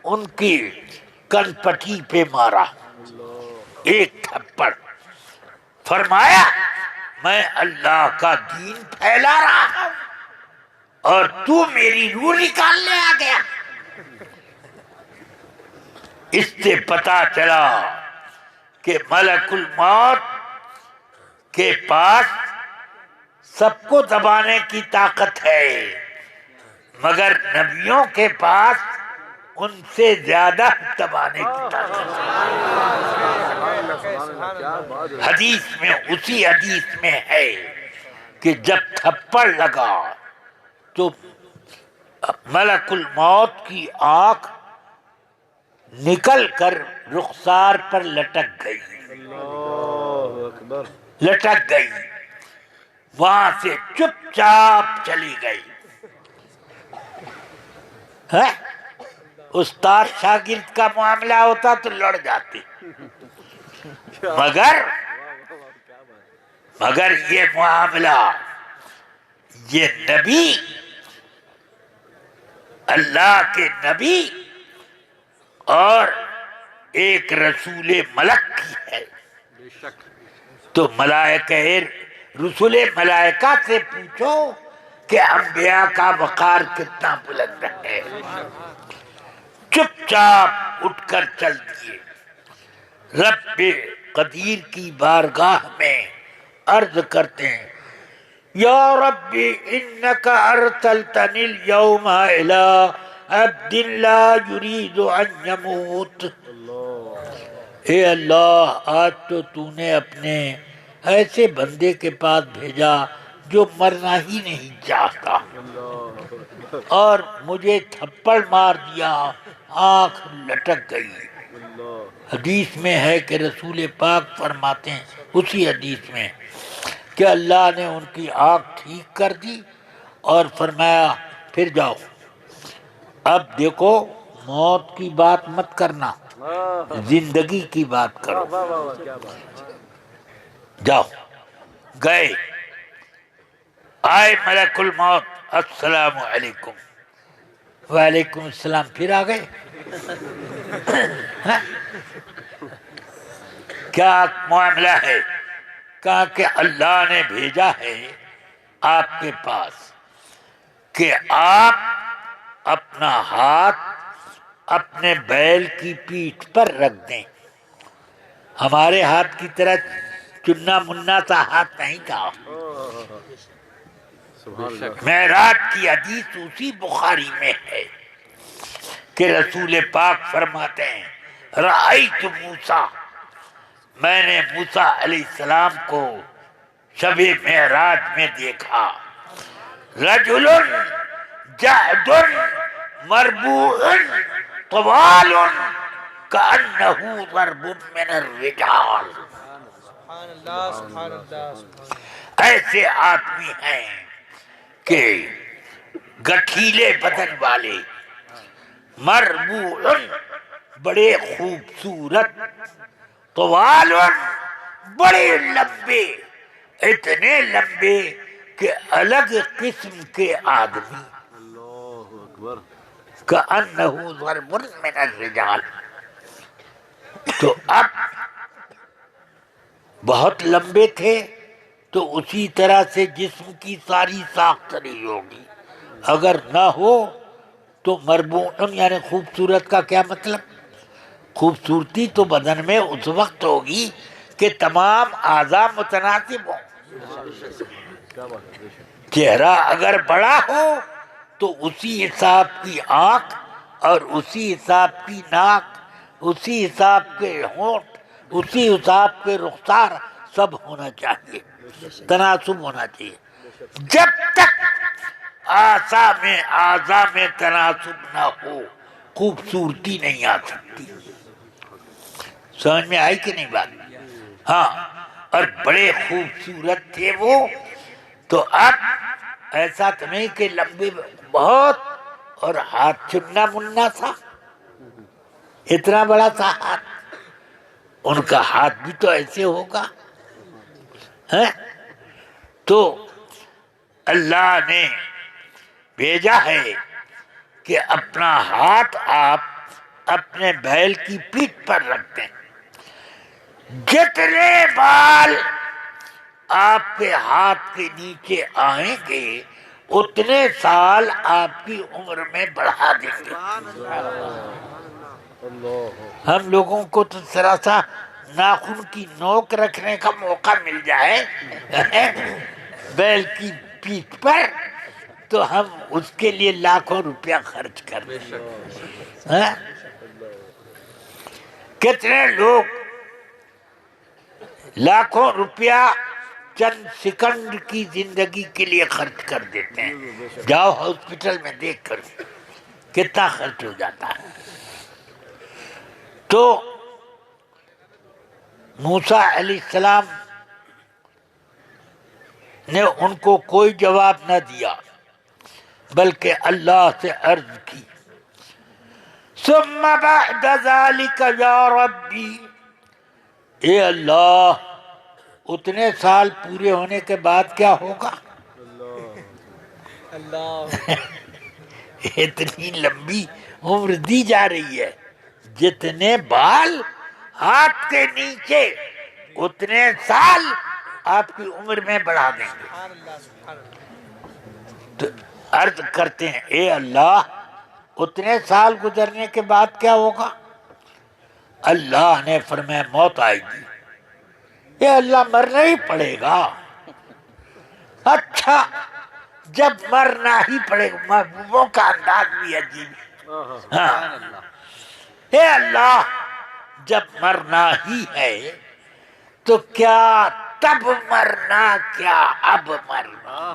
ان کی کن پٹی پہ مارا، ایک تھپڑ، فرمایا میں اللہ کا دین پھیلا رہا ہوں اور تو میری روح نکالنے آ گیا۔ اس سے پتا چلا کہ ملک الموت کے پاس سب کو دبانے کی طاقت ہے، مگر نبیوں کے پاس ان سے زیادہ دبانے کی طاقت ہے۔ حدیث میں، اسی حدیث میں ہے کہ جب تھپڑ لگا تو ملک الموت کی آنکھ نکل کر رخسار پر لٹک گئی، لٹک گئی، وہاں سے چپ چاپ چلی گئی۔ استاد شاگرد کا معاملہ ہوتا تو لڑ جاتے، مگر یہ معاملہ، یہ نبی، اللہ کے نبی اور ایک رسول ملک کی ہے، تو ملائکہ رسول ملائکہ سے پوچھو کہ انبیاء کا وقار کتنا بلند ہے۔ چپ چاپ اٹھ کر چل دیے، رب قدیر کی بارگاہ میں عرض کرتے ہیں، یا رب انک ارسلتنی اليوم الى عبد لا یرید ان یموت۔ اے اللہ، آج تو نے اپنے ایسے بندے کے پاس بھیجا جو مرنا ہی نہیں چاہتا، اور مجھے تھپڑ مار دیا، آنکھ لٹک گئی۔ حدیث میں ہے کہ رسول پاک فرماتے ہیں، اسی حدیث میں، کہ اللہ نے ان کی آنکھ ٹھیک کر دی اور فرمایا پھر جاؤ، اب دیکھو موت کی بات مت کرنا، زندگی کی بات کرو، جاؤ۔ گئے، آئے ملک الموت، السلام علیکم، وعلیکم السلام، پھر آ گئے؟ کیا معاملہ ہے؟ کہا کہ اللہ نے بھیجا ہے آپ کے پاس کہ آپ اپنا ہاتھ اپنے بیل کی پیٹھ پر رکھ دیں. ہمارے ہاتھ کی طرح چننا منا سا ہاتھ نہیں تھا. معراج کی حدیث اسی بخاری میں ہے کہ رسول پاک فرماتے ہیں رأیت موسیٰ، میں نے موسیٰ علیہ السلام کو شب معراج میں دیکھا، رجل جعد مربوع طوال کأنہ ضرب من الرجال. ایسے آدمی ہیں کہ گٹھیلے بدن والے، مربوع بڑے خوبصورت، طوال بڑے لمبے، اتنے لمبے کہ الگ قسم کے آدمی، کأنہ ضرب من الرجال. تو اب بہت لمبے تھے تو اسی طرح سے جسم کی ساری ساخت نہیں ہوگی. اگر نہ ہو تو مربوع یعنی خوبصورت کا کیا مطلب؟ خوبصورتی تو بدن میں اس وقت ہوگی کہ تمام اعضاء متناسب ہوں. چہرہ اگر بڑا ہو تو اسی حساب کی آنکھ اور اسی حساب کی ناک، اسی حساب کے ہونٹ، اسی حساب کے رخسار سب ہونا چاہیے، تناسب ہونا چاہیے. جب تک اعضاء میں تناسب نہ ہو خوبصورتی نہیں آ سکتی. سمجھ میں آئی کہ نہیں بات؟ ہاں، اور بڑے خوبصورت تھے وہ. تو اب ایسا تو نہیں کہ لمبے بہت اور ہاتھ چننا مننا تھا، اتنا بڑا تھا ہاتھ. ان کا ہاتھ بھی تو ایسے ہوگا. تو اللہ نے بھیجا ہے کہ اپنا ہاتھ آپ اپنے بیل کی پیٹھ پر رکھ دیں. جتنے بال آپ کے ہاتھ کے نیچے آئیں گے اتنے سال آپ کی عمر میں بڑھا دیں گے. ہم لوگوں کو تو ذرا سا ناخن کی نوک رکھنے کا موقع مل جائے بیل کی پیٹھ پر تو ہم اس کے لیے لاکھوں روپیہ خرچ کر دیں. کتنے لوگ لاکھوں روپیہ چند سیکنڈ کی زندگی کے لیے خرچ کر دیتے ہیں. جاؤ ہاسپٹل میں دیکھ کر کتنا خرچ ہو جاتا ہے. تو موسیٰ علیہ السلام نے ان کو کوئی جواب نہ دیا بلکہ اللہ سے عرض کی ثم بعد ذلك یا ربی، اے اللہ اتنے سال پورے ہونے کے بعد کیا ہوگا؟ اتنی لمبی عمر دی جا رہی ہے، جتنے بال ہاتھ کے نیچے اتنے سال آپ کی عمر میں بڑھا دیں گے. تو عرض کرتے ہیں اے اللہ اتنے سال گزرنے کے بعد کیا ہوگا؟ اللہ نے فرمایا موت آئے گی. اے اللہ مرنا ہی پڑے گا. اچھا جب مرنا ہی پڑے گا، محبوبوں کا انداز بھی عجیب. ہاں اے اللہ جب مرنا ہی ہے تو کیا تب مرنا کیا اب مرنا؟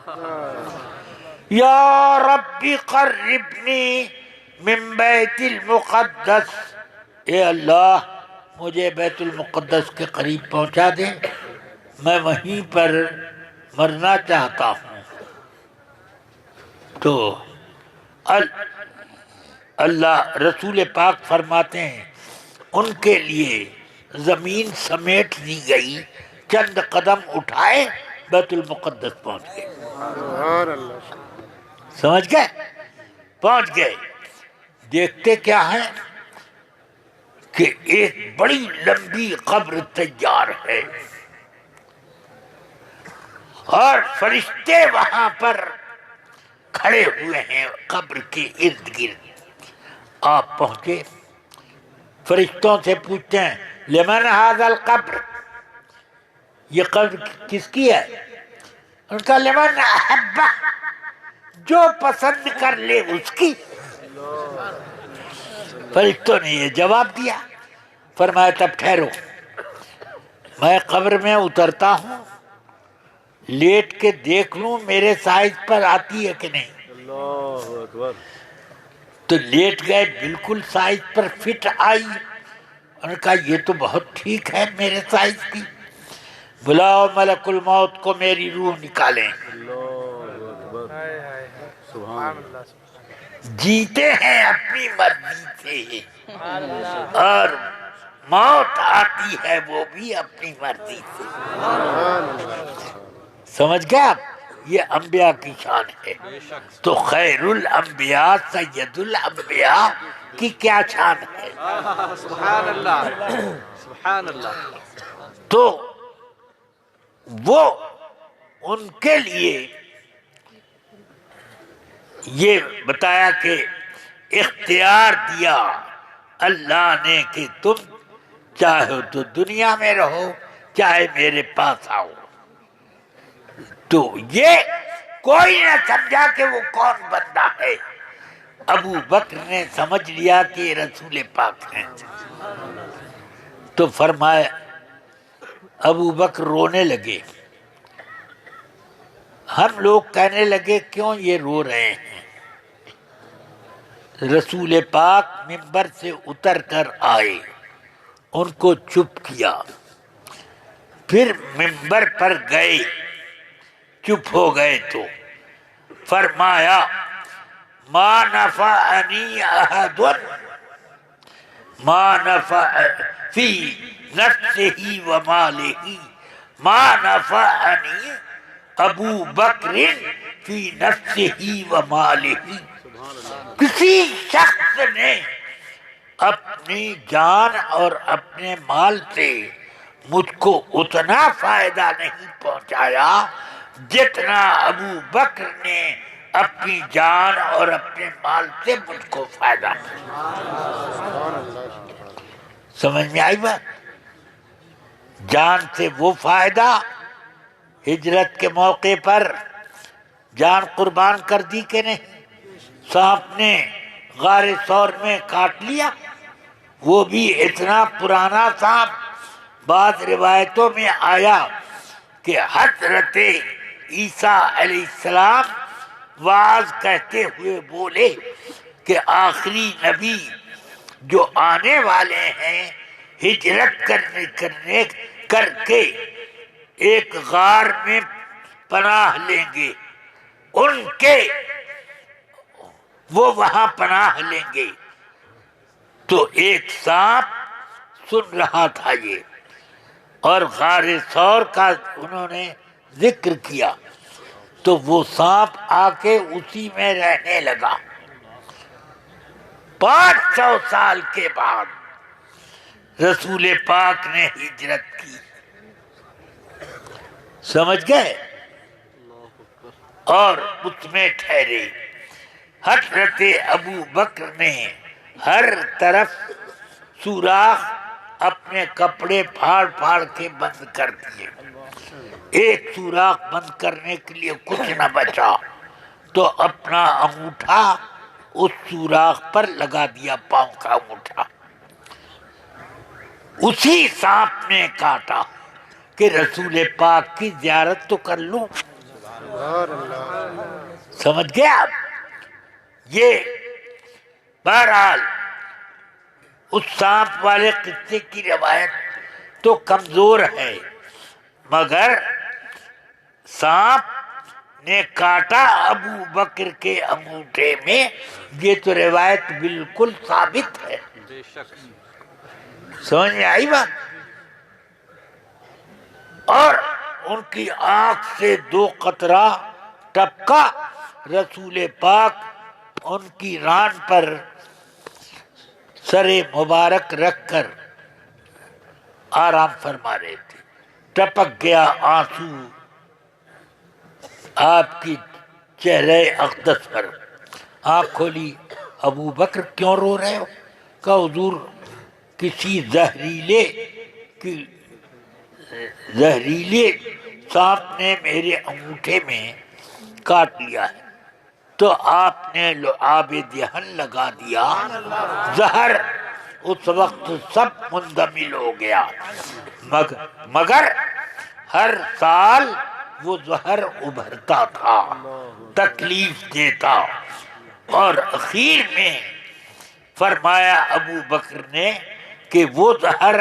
یا ربی قربنی من بیت المقدس، اے اللہ مجھے بیت المقدس کے قریب پہنچا دیں، میں وہیں پر مرنا چاہتا ہوں. تو اللہ رسول پاک فرماتے ہیں ان کے لیے زمین سمیٹ دی گئی، چند قدم اٹھائے بیت المقدس پہنچ گئے. سمجھ گئے؟ پہنچ گئے. دیکھتے کیا ہے کہ ایک بڑی لمبی قبر تیار ہے اور فرشتے وہاں پر کھڑے ہوئے ہیں قبر کے ارد گرد۔ آپ پہنچے، فرشتوں سے پوچھتے ہیں لمن ھذا القبر، یہ قبر کس کی ہے؟ ان کا لمن احبہ، جو پسند کر لے اس کی۔ فرشتوں نے یہ جواب دیا۔ فرمایا تب ٹھہرو، میں قبر میں اترتا ہوں، لیٹ کے دیکھ لوں میرے سائز پر آتی ہے کہ نہیں۔ اللہ اکبر۔ تو لیٹ گئے، بالکل سائز پر فٹ آئی۔ انہوں نے کہا یہ تو بہت ٹھیک ہے میرے سائز کی، بلاؤ ملک الموت کو میری روح نکالیں۔ اللہ اکبر، سبحان اللہ۔ جیتے ہیں اپنی مرضی سے اور موت آتی ہے وہ بھی اپنی مرضی سے۔ سمجھ گئے آپ؟ یہ انبیاء کی شان ہے۔ تو خیر الانبیاء سید الانبیاء کی کیا شان ہے؟ سبحان اللہ، سبحان اللہ۔ تو وہ ان کے لیے یہ بتایا کہ اختیار دیا اللہ نے کہ تم چاہو تو دنیا میں رہو، چاہے میرے پاس آؤ۔ تو یہ کوئی نہ سمجھا کہ وہ کون بندہ ہے۔ ابو بکر نے سمجھ لیا کہ یہ رسول پاک ہیں، تو فرمایا، ابو بکر رونے لگے۔ ہم لوگ کہنے لگے کیوں یہ رو رہے ہیں؟ رسول پاک منبر سے اتر کر آئے، ان کو چپ کیا، پھر منبر پر گئے، چپ ہو گئے تو فرمایا ما نفعنی احد ما نفع فی نفسہ و مالہ ما نفعنی ابو بکر فی نفسہ و مالہ۔ کسی شخص نے اپنی جان اور اپنے مال سے مجھ کو اتنا فائدہ نہیں پہنچایا جتنا ابو بکر نے اپنی جان اور اپنے مال سے مجھ کو فائدہ پہنچایا۔ سمجھ میں آئی بات؟ جان سے وہ فائدہ، ہجرت کے موقع پر جان قربان کر دی کہ نہیں؟ سانپ نے غار ثور میں کاٹ لیا، وہ بھی اتنا پرانا سانپ۔ بعض روایتوں میں آیا کہ حضرت عیسیٰ علیہ السلام واعظ کہتے ہوئے بولے کہ آخری نبی جو آنے والے ہیں ہجرت کر کے ایک غار میں پناہ لیں گے، ان کے وہ وہاں پناہ لیں گے۔ تو ایک سانپ سن رہا تھا یہ، اور غار ثور کا انہوں نے ذکر کیا، تو وہ سانپ آ کے اسی میں رہنے لگا۔ 500 سال کے بعد رسول پاک نے ہجرت کی۔ سمجھ گئے؟ اور اس میں ٹھہرے۔ حضرت ابو بکر نے ہر طرف سوراخ اپنے کپڑے پھاڑ پھاڑ کے بند کر دیے، ایک سوراخ بند کرنے کے لیے کچھ نہ بچا، تو اپنا انگوٹھا اس سوراخ پر لگا دیا، پاؤں کا انگوٹھا۔ اسی سانپ نے کاٹا کہ رسول پاک کی زیارت تو کر لوں۔ سمجھ گئے آپ؟ یہ بہرحال اس سانپ والے قصے کی روایت تو کمزور ہے، مگر سانپ نے کاٹا ابو بکر کے انگوٹھے میں، یہ تو روایت بالکل ثابت ہے۔ بے شک۔ سمجھ میں آئی بات؟ اور ان کی آنکھ سے 2 قطرہ ٹپکا، رسول پاک ان کی ران پر سر مبارک رکھ کر آرام فرما رہے تھے. ٹپک گیا آنسو آپ کی چہرے اقدس پر. آنکھ کھولی. ابو بکر کیوں رو رہے ہو؟ کہا حضور کسی زہریلے سانپ نے میرے انگوٹھے میں کاٹ لیا ہے تو آپ نے لعاب دہن لگا دیا. زہر اس وقت سب مندمل ہو گیا، مگر ہر سال وہ زہر ابھرتا تھا، تکلیف دیتا، اور اخیر میں فرمایا ابو بکر نے کہ وہ زہر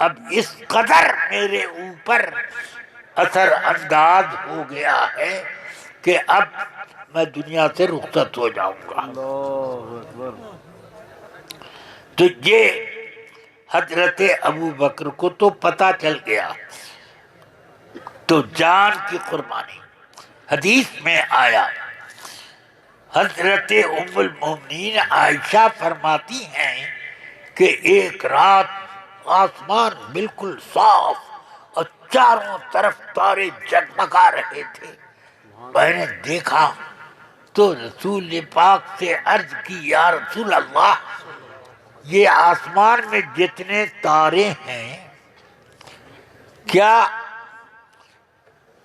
اب اس قدر میرے اوپر اثر انداز ہو گیا ہے کہ اب میں دنیا سے رخصت ہو جاؤں گا. اللہ اکبر. تو یہ حضرت ابو بکر کو تو پتہ چل گیا، تو جان کی قربانی. حدیث میں آیا، حضرت ام المومنین عائشہ فرماتی ہیں کہ ایک رات آسمان بالکل صاف اور چاروں طرف تارے جگمگا رہے تھے. میں نے دیکھا تو رسول پاک سے عرض کی، یا رسول اللہ یہ آسمان میں جتنے تارے ہیں کیا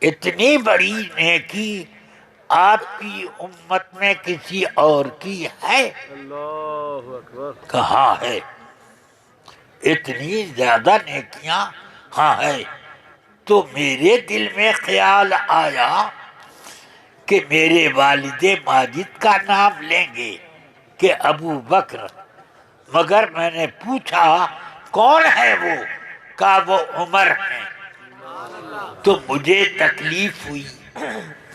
اتنی بڑی نیکی آپ کی امت میں کسی اور کی ہے؟ اللہ اکبر. کہاں ہے؟ اتنی زیادہ نیکیاں ہاں ہے. تو میرے دل میں خیال آیا کہ میرے والد ماجد کا نام لیں گے کہ ابو بکر، مگر میں نے پوچھا کون ہے وہ؟ کہا وہ عمر ہیں. تو مجھے تکلیف ہوئی.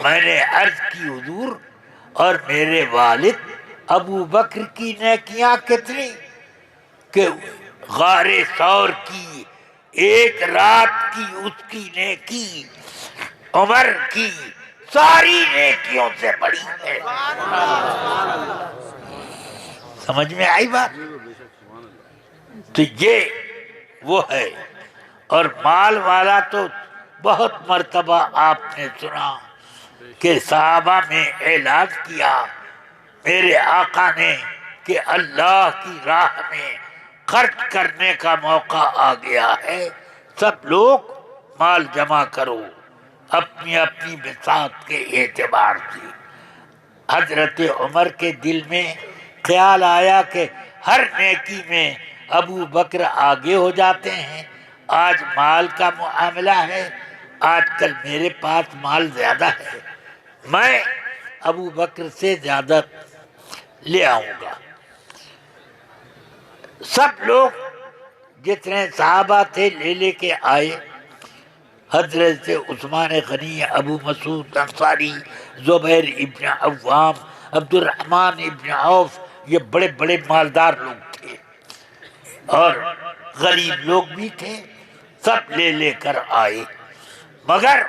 میں نے عرض کی حضور اور میرے والد ابو بکر کی نیکیاں کتنی؟ کہ غار ثور کی ایک رات کی اس کی نیکی عمر کی ساری نیکیوں سے بڑی ہے. سمجھ میں آئی بات؟ تو یہ وہ ہے. اور مال والا تو بہت مرتبہ آپ نے سنا کہ صحابہ میں اعلان کیا میرے آقا نے کہ اللہ کی راہ میں خرچ کرنے کا موقع آ گیا ہے، سب لوگ مال جمع کرو اپنی اپنی بساط کے اعتبار سے. حضرت عمر کے دل میں خیال آیا کہ ہر نیکی میں ابو بکر آگے ہو جاتے ہیں. آج مال کا معاملہ ہے، آج کل میرے پاس مال زیادہ ہے، میں ابو بکر سے زیادہ لے آؤں گا. سب لوگ جتنے صحابہ تھے لے کے آئے. حضرت عثمان غنی، ابو مسعود انصاری، زبیر ابن عوام، عبد الرحمن ابن عوف، یہ بڑے بڑے مالدار لوگ تھے اور غریب لوگ بھی تھے. سب لے کر آئے، مگر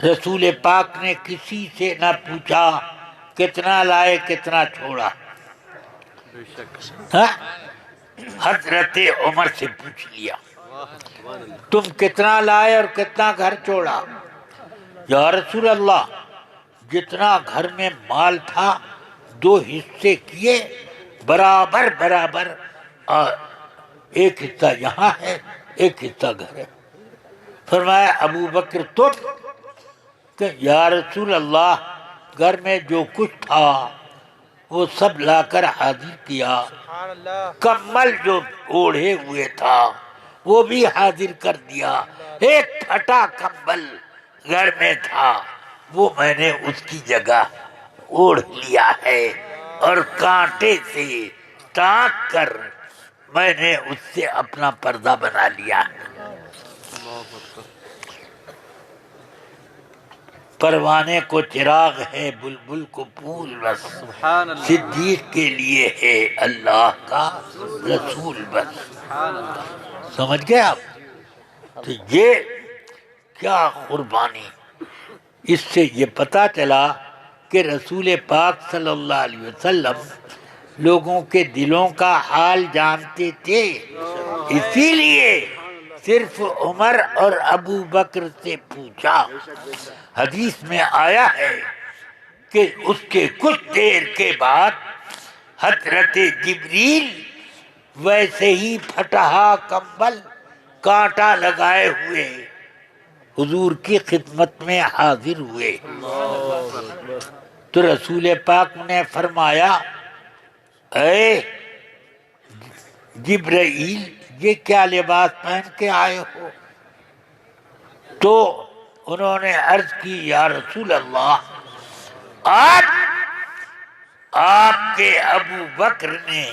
رسول پاک نے کسی سے نہ پوچھا کتنا لائے کتنا چھوڑا. ہاں؟ حضرت عمر سے پوچھ لیا تم کتنا لائے اور کتنا گھر چھوڑا؟ یا رسول اللہ جتنا گھر میں مال تھا 2 حصے کیے، برابر برابر، اور ایک حصہ یہاں ہے ایک حصہ گھر ہے. فرمایا ابو بکر تم؟ کہ یا رسول اللہ گھر میں جو کچھ تھا وہ سب لا کر حاضر کیا، کمل جو اوڑھے ہوئے تھا وہ بھی حاضر کر دیا، ایک پھٹا کمبل گھر میں تھا وہ میں نے اس کی جگہ اوڑھ لیا ہے، اور کانٹے سے ٹانک کر میں نے اس سے اپنا پردہ بنا لیا. پروانے کو چراغ ہے بلبل کو پھول بس، صدیق کے لیے ہے اللہ کا رسول بس. سمجھ گئے آپ؟ تو یہ کیا قربانی. اس سے یہ پتہ چلا کہ رسول پاک صلی اللہ علیہ وسلم لوگوں کے دلوں کا حال جانتے تھے، اسی لیے صرف عمر اور ابو بکر سے پوچھا۔ حدیث میں آیا ہے کہ اس کے کچھ دیر کے بعد حضرت جبریل ویسے ہی پھٹا کمبل کانٹا لگائے ہوئے حضور کی خدمت میں حاضر ہوئے۔ تو رسول پاک نے فرمایا، اے جبرائیل، یہ کیا لباس پہن کے آئے ہو؟ تو انہوں نے عرض کی، یا رسول اللہ، آج آپ کے ابو بکر نے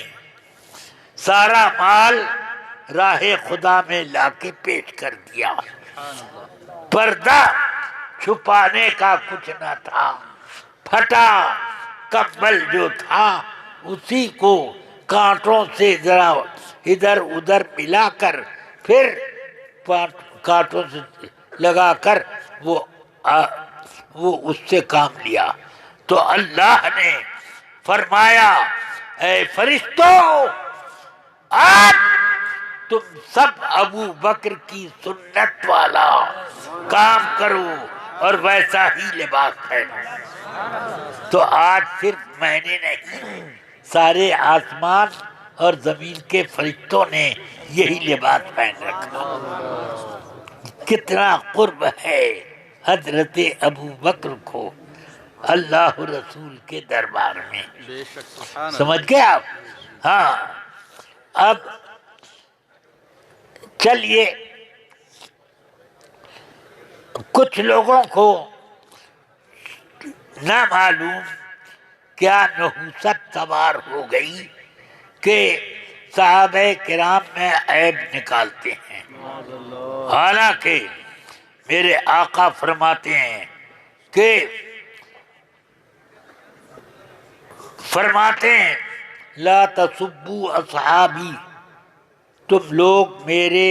سارا مال راہ خدا میں لا کے پیش کر دیا، پردہ چھپانے کا کچھ نہ تھا، پھٹا کمبل جو تھا اسی کو کانٹوں سے ذرا ادھر ادھر ملا کر پھر کانٹوں سے لگا کر وہ اس سے کام لیا۔ تو اللہ نے فرمایا، اے فرشتوں، آج تم سب ابو بکر کی سنت والا کام کرو اور ویسا ہی لباس پہنو۔ تو آج صرف میں نے نہیں، سارے آسمان اور زمین کے فرشتوں نے یہی لباس پہن رکھا۔ کتنا قرب ہے حضرت ابو بکر کو اللہ رسول کے دربار میں، سمجھ گئے آپ؟ ہاں، اب چلیے، کچھ لوگوں کو نہ معلوم کیا نحوست سوار ہو گئی کہ صحابہ کرام میں عیب نکالتے ہیں، حالانکہ میرے آقا فرماتے ہیں لا تسبوا اصحابی، تم لوگ میرے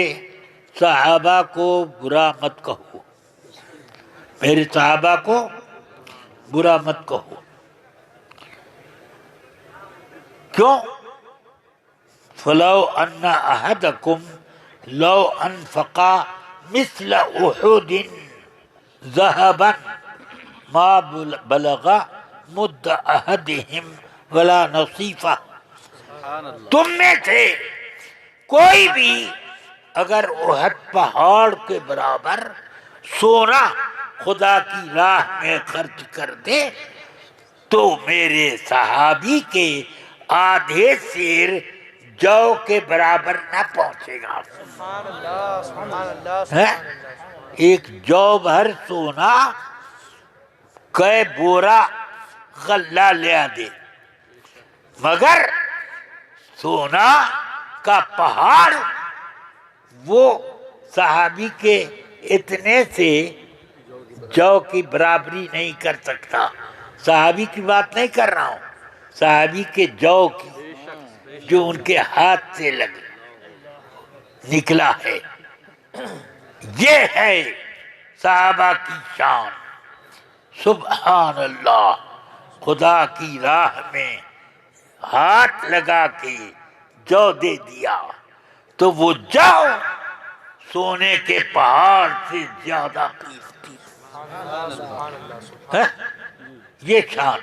صحابہ کو برا مت کہو، میرے صحابہ کو برا مت کہو۔ کیوں؟ فلو ان احدکم لو انفق مثل احد ذهبا ما بلغ مد احدهم ولا نصیفہ، تم میں سے کوئی بھی اگر احد پہاڑ کے برابر سونا خدا کی راہ میں خرچ کر دے تو میرے صحابی کے آدھے سیر جو کے برابر نہ پہنچے گا۔ ایک جو بھر سونا کئے بورا غلہ لیا دے، مگر سونا کا پہاڑ وہ صحابی کے اتنے سے جو کی برابری نہیں کر سکتا۔ صحابی کی بات نہیں کر رہا ہوں، صحابی کے جو کی، جو ان کے ہاتھ سے نکلا ہے۔ یہ ہے صحابہ کی شان۔ سبحان اللہ، خدا کی راہ میں ہاتھ لگا کے جو دے دیا تو وہ جو سونے کے پہاڑ سے زیادہ قیمتی، یہ شان۔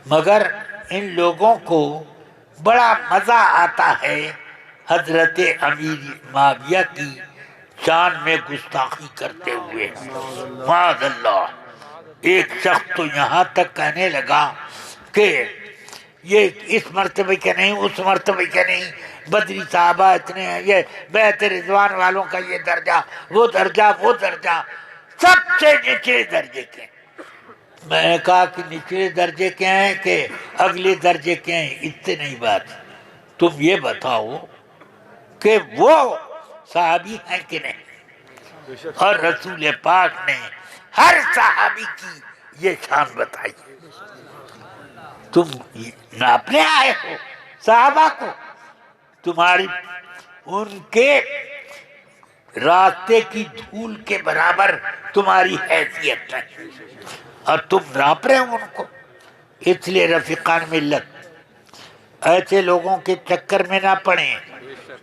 مگر ان لوگوں کو بڑا مزہ آتا ہے حضرت امیر معاویہ کی شان میں گستاخی کرتے ہوئے۔ معاذ اللہ، ایک شخص تو یہاں تک کہنے لگا کہ یہ اس مرتبے کے نہیں، اس مرتبے کے نہیں، بدری صحابہ اتنے ہیں، یہ بیعت رضوان والوں کا یہ درجہ، وہ درجہ، وہ درجہ، سب سے نچلے درجے کے۔ میں نے کہا کہ نچلے درجے کے ہیں کہ اگلے درجے کے ہیں، اس سے نہیں بات، تم یہ بتاؤ کہ وہ صحابی ہیں کہ نہیں۔ اور رسول پاک نے ہر صحابی کی یہ شان بتائی۔ تم ناپنے آئے ہو صحابہ کو، تمہاری ان کے راستے کی دھول کے برابر تمہاری حیثیت نہیں، اور تم ناپ رہے ہو ان کو۔ اس لیے رفیقان ملت، ایسے لوگوں کے چکر میں نہ پڑیں،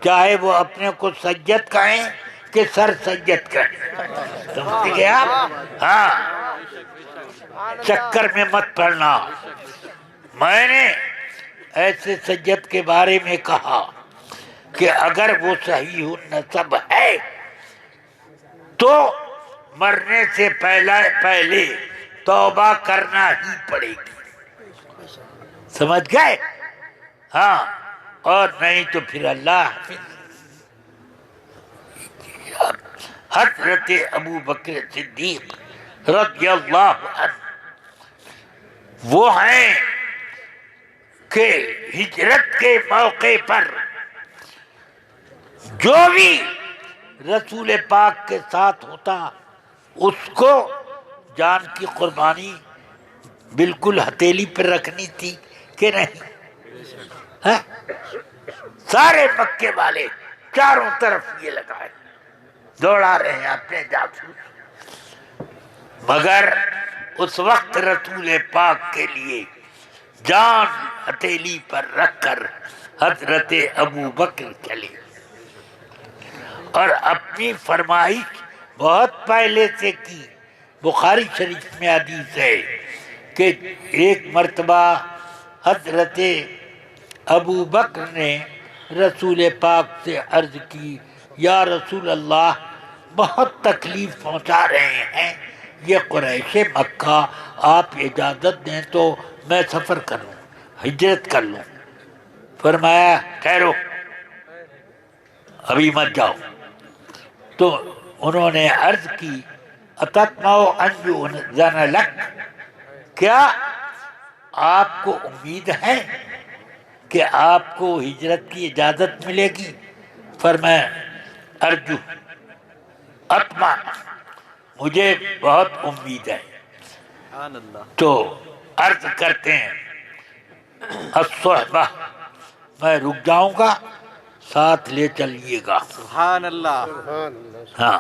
چاہے وہ اپنے کو سید کہیں کہ سر سید کہیں، سمجھ گئے آپ؟ ہاں، چکر میں مت پڑنا۔ میں نے ایسے سید کے بارے میں کہا کہ اگر وہ صحیح النسب ہے تو مرنے سے پہلے توبہ کرنا ہی پڑے گی، سمجھ گئے؟ ہاں، اور نہیں تو پھر اللہ حافظ۔ حضرت ابو بکر صدیق رضی اللہ عنہ وہ ہیں کہ ہجرت کے موقع پر جو بھی رسول پاک کے ساتھ ہوتا اس کو جان کی قربانی بالکل ہتھیلی پر رکھنی تھی کہ نہیں؟ ہاں؟ سارے مکے والے چاروں طرف یہ لگائے دوڑا رہے ہیں اپنے جاسوس، مگر اس وقت رسول پاک کے لیے جان ہتھیلی پر رکھ کر حضرت ابو بکر چلے، اور اپنی فرمائش بہت پہلے سے کی۔ بخاری شریف میں حدیث ہے کہ ایک مرتبہ حضرت ابو بکر نے رسول پاک سے عرض کی، یا رسول اللہ، بہت تکلیف پہنچا رہے ہیں یہ قریش مکہ، آپ اجازت دیں تو میں سفر کروں، ہجرت کر لوں۔ فرمایا ٹھہرو، ابھی مت جاؤ۔ تو انہوں نے عرض کی، اتطمع ان یؤذن لک، کیا آپ کو امید ہے کہ آپ کو ہجرت کی اجازت ملے گی؟ فرمایا ارجو، اطمع، مجھے بہت امید ہے۔ سبحان اللہ۔ تو عرض کرتے ہیں الصحبہ، میں رک جاؤں گا، ساتھ لے چلیے گا۔ سبحان اللہ۔ ہاں،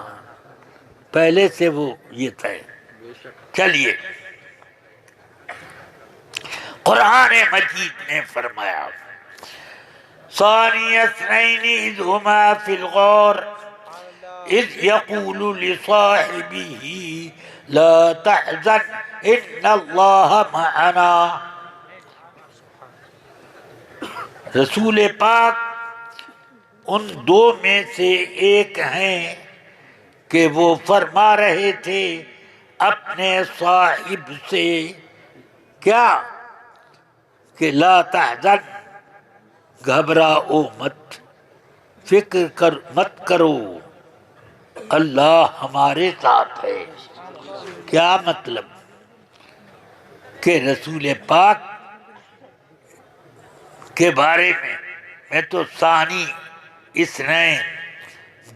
پہلے سے وہ یہ طے۔ چلیے، قرآن مجید نے فرمایا ثانی اثنین اذ ہما فی الغار اذ یقول لصاحبہ لا تحزن ان اللہ معنا۔ رسول پاک ان دو میں سے ایک ہیں کہ وہ فرما رہے تھے اپنے صاحب سے، کیا کہ لا تحزن، گھبراؤ مت، فکر مت کرو، اللہ ہمارے ساتھ ہے۔ کیا مطلب؟ کہ رسول پاک کے بارے میں تو ثانی اثنین،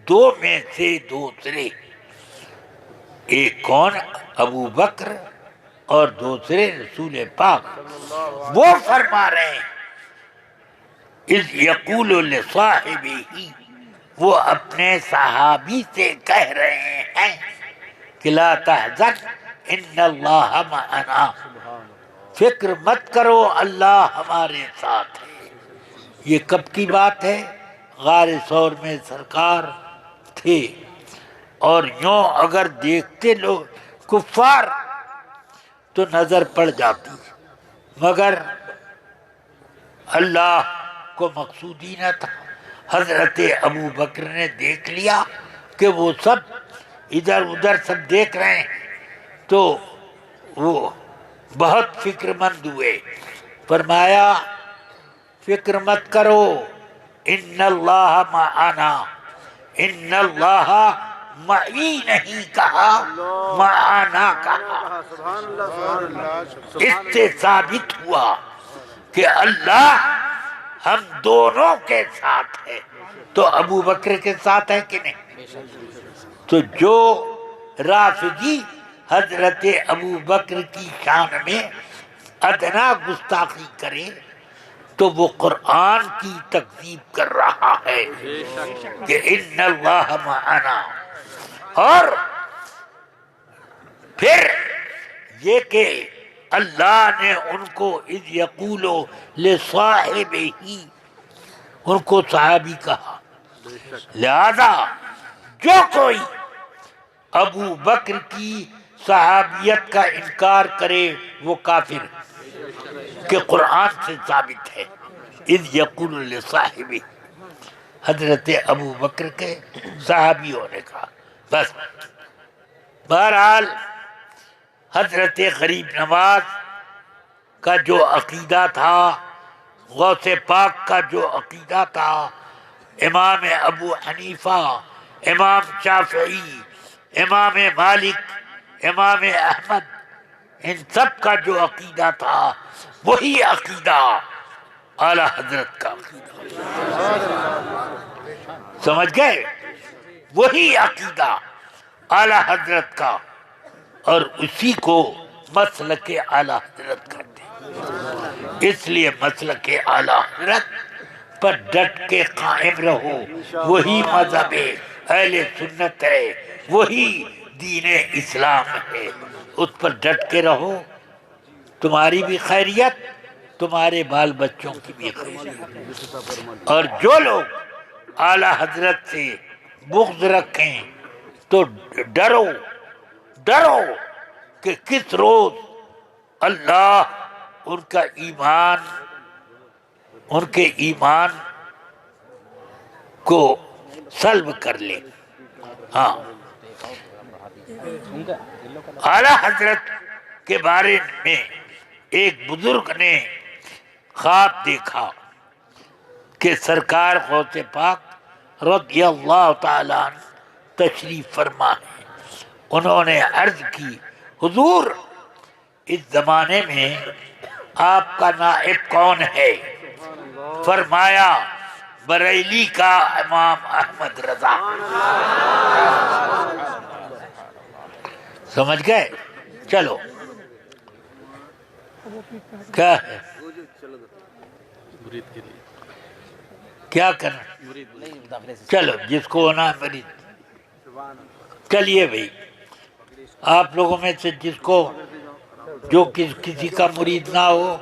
دو میں سے دوسرے، ایک کون؟ ابو بکر، اور دوسرے رسول پاک، وہ فرما رہے ہیں اذ یقول لصاحبہ، وہ اپنے صحابی سے کہہ رہے ہیں کہ لا تحزن ان اللہ معنا، فکر مت کرو، اللہ ہمارے ساتھ ہے۔ یہ کب کی بات ہے؟ غار ثور میں سرکار تھے، اور یوں اگر دیکھتے لوگ کفار تو نظر پڑ جاتی، مگر اللہ کو مقصود ہی نہ تھا۔ حضرت ابو بکر نے دیکھ لیا کہ وہ سب ادھر ادھر سب دیکھ رہے ہیں، تو وہ بہت فکر مند ہوئے۔ فرمایا فکر مت کرو، ان اللہ معنا، ان اللہ معی نہیں کہا، معنا کہا۔ سبحان اللہ، سبحان اللہ۔ اس سے ثابت ہوا کہ اللہ ہم دونوں کے ساتھ ہے۔ تو ابو بکر کے ساتھ ہے کہ نہیں؟ تو جو رافضی حضرت ابو بکر کی شان میں ادنا گستاخی کرے تو وہ قرآن کی تکذیب کر رہا ہے کہ ان اللہ معنا۔ اور پھر یہ کہ اللہ نے ان کو اذ یقولو لصاحبہ، ان کو صحابی کہا. لہذا جو کوئی ابو بکر کی صحابیت کا انکار کرے وہ کافر کہ قرآن سے ثابت ہے. اذ یقول لصاحبہ، حضرت ابو بکر کے صحابی ہونے کا. بس بہرحال حضرت غریب نواز کا جو عقیدہ تھا، غوث پاک کا جو عقیدہ تھا، امام ابو حنیفہ، امام شافعی، امام مالک، امام احمد، ان سب کا جو عقیدہ تھا وہی عقیدہ اعلی حضرت کا عقیدہ. سمجھ گئے؟ وہی عقیدہ اعلی حضرت کا، اور اسی کو مسلک اعلی حضرت کہتے ہیں. اس لیے مسلک اعلی حضرت پر ڈٹ کے قائم رہو. وہی مذہب اہل سنت ہے، وہی دین اسلام ہے. اس پر ڈٹ کے رہو، تمہاری بھی خیریت، تمہارے بال بچوں کی بھی خیریت. اور جو لوگ اعلی حضرت سے بغض رکھیں تو ڈرو ڈرو کہ کس روز اللہ ان کا ایمان، ان کے ایمان کو سلب کر لے. ہاں، اعلی حضرت کے بارے میں ایک بزرگ نے خواب دیکھا کہ سرکار غوث پاک رضی اللہ تعالیٰ عنہ تشریف فرما ہے. انہوں نے عرض کی، حضور اس زمانے میں آپ کا نائب کون ہے؟ فرمایا بریلی کا امام احمد رضا. سمجھ گئے؟ چلو کیا ہے، کیا کرنا؟ چلو جس کو ہونا مرید. چلیے بھائی، آپ لوگوں میں سے جس کو جو کسی کا مرید نہ ہو